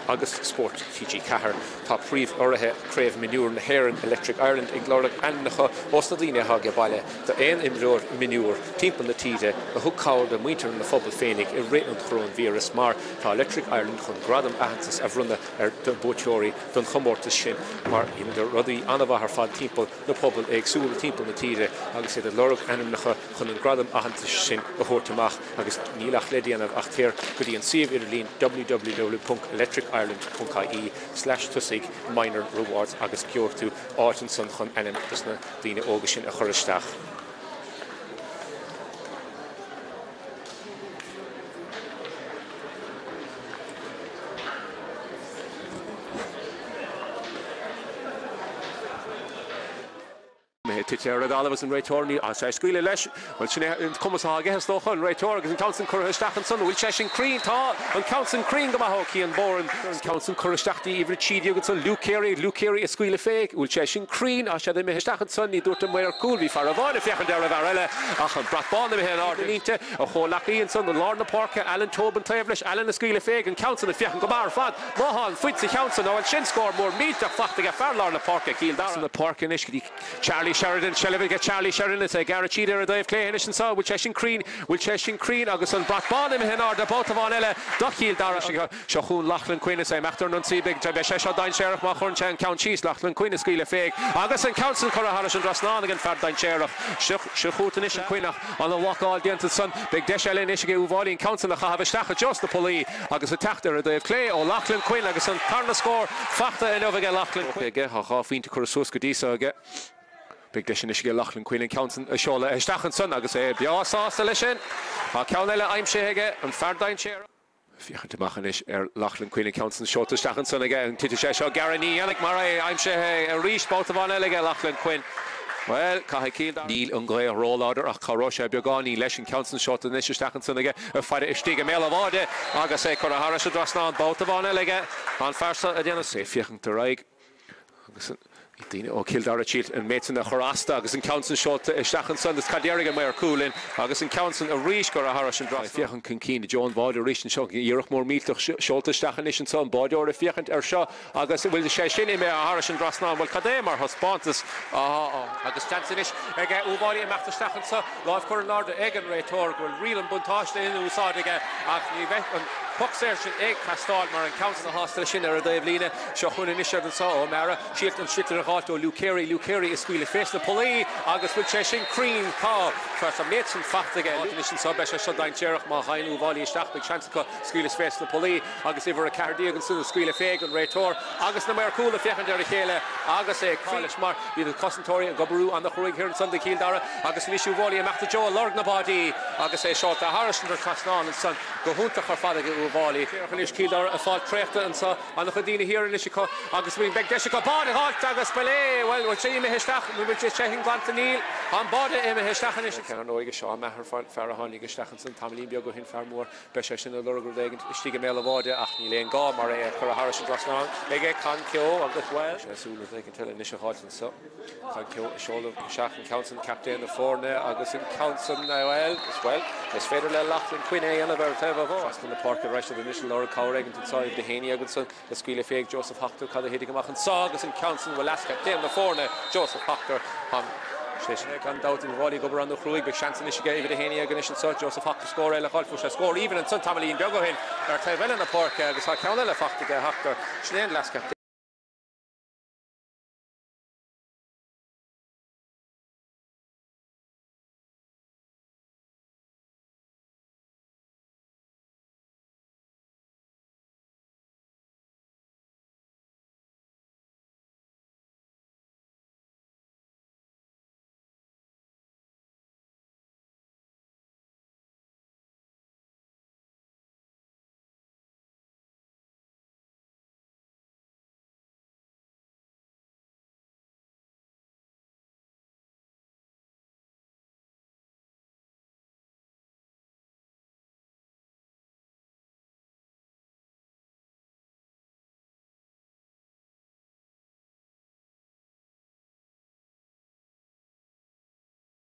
August Sport TG Cahar top brief Orahe Craobhacha Mionúr and Heron Electric Ireland in Glorlag and Nacha Ostadina Hage Bale the Ein Imror Mionúr Timple the Tide the Hook Cow the Winter and the Fubble Phoenix a written thrown virus Mar ta Electric Ireland con Gradam Ahansis Avrunda the Bochori done Comortus Shin Mar in the Ruddy Anava her fad Timple the Pubble Exul the Timple the Tide Agus the Lorog and Nacha con Gradam Ahansis Shin the Hortamach Agus Nilach Ledian of Achter could you see Irlin www.electricireland.ie/tusig minor rewards Agus Kyo to Art and Son Chun Ellen Dusna Dina Augustin a Choristach. Titera Dala was in Raitor as I squeal lesh well she comes hage has no on Raitor because in council Craobhacha and son will cheshin Crean ta and council Crean go hockey and born council Craobhacha even cheat you get some Luke Carey a squeal fake will cheshin Crean as they me Stach and son ni dortem where cool we for a van if you can there Varela ach and brat bond me here Ardenite a whole lucky and son the Lord the Park Alan Tobin Tavlish Alan a squeal fake and council if you can go bar fad Mohan fits the council now and shin score more meat the fact to get far Lord the Park Cill Dara the Park in Charlie Sheridan Shelley get Charlie Sheridan it's a Garachid there Dave Clay and saw will Cheshin Crean Agus on Brock Bond him the both of on Ella Cill Dara Shachun Laighean Queen is a Mactor non see big Besha Dain Sheriff Machon Chan Count Cheese Laighean Queen is Squeal fake Agus and Council Harris and Drasnan again Fad Dain Sheriff Shachutanish and Queen on the walk all the end son big Deshel Nishige Uíbh Fhailí and Council the Craobhacha just the pulley Agus attack there Dave Clay or Laighean Queen Agus on Tarna score Fachta and over again Laighean Queen again half into Curasus Godisa again Big dish is go Laighean Queen Counson seola stachan son agus beásásta lei sin a ceann eile aimimséige an feardain séar. Fiochan amachchan is Laighean Queen Counson seota stachan son aige an tiite sé seo Garaní annig mar aimimséthe a ríis bátamán eile Laighean Queen. Well, Caithfidh Cill Dara Níl an gréir róláidir ach Craobhacha beagání leis an Counson seota níos stachan son aige a fáide istíige méle bháide agus chu a Harris a drasná bátamán eile an fersa a déanana sé fiochan tar raig agus Dine ó Cill Dara chilt an méidsan a chorasta agus an Counson seota stachan son is cadéirige mé ar cúlin agus an Counson a ríis go a Harris an drasná fiochan cin cín John báide ríis an seo íoch mór mílteach seota stachan is an son báide or a fiochan ar seo agus bhfuil sé sinna mé a Harris an drasná bhfuil cadé mar hospátas agus tansanis ag úbáí amachta stachan sa láimh chuir an láda ag an réitóir bhfuil rial an buntáiste in úsáide ach ní bheith an Puxir sin ag castáil mar an Counson a hástal sin ar a dhéobh lína seo chuina níos an sa ó mera síalt an sitar a gáiltó Luke Carey is scuile fés na polí agus bhfuil sé sin crín cá chuir sa méid sin fachtaige Luke sin sa beis a dain teirech má hainú bháilí isteach beag seansa scuile fés na polí agus ibar a cardíag an súna scuile féig an réitóir agus na mar cúla fiochan deir a chéile agus é cáilis mar bhí an cosantóirí a gobarú an na chuig hir an son de Cill Dara agus níosú bháilí amachta Joe lorg na bádí agus é seo a Harris an trasná an son go húnta chu fada Fhailí. Féarchan is Cill Dara a fáil tréachta an sa an chudíine hir in isisicá agus bhíon beag deise go bád halt agus belé well bhfuil sé imime heisteach nu bhfuil sé hin glanta níl an báda imime heisteachan is cean óige seo methar fear a tháinig isteachan san tamlín beag go hin fear mór be sé sin a lurgur dégant istíige méle bháide ach ní léon gá mar é chu a Harris an drasná ag can ceo agus bhfuil sé súla dégant til in isise háiltan sa can ceo seola seach an Counson captain na fórne agus in Counson well is féidir le Laighean Queen ana bhar teh bhá in the Páirc reis of the initial Laura Cowring and tSaoir the Haney Agusson the scuile féig Joseph Hoctor cad a hitting amach an sa agus in Counson will ask captain na fórne Joseph Hoctor on Station can doubt in Wally go around the Cruig but chance in gave the Haney Agusson so Joseph Hoctor score eile Hallfush score even and son Tamalín Beago hin ar teh well in the Páirc agus ha ceanna le fachtaige Hoctor Shane last captain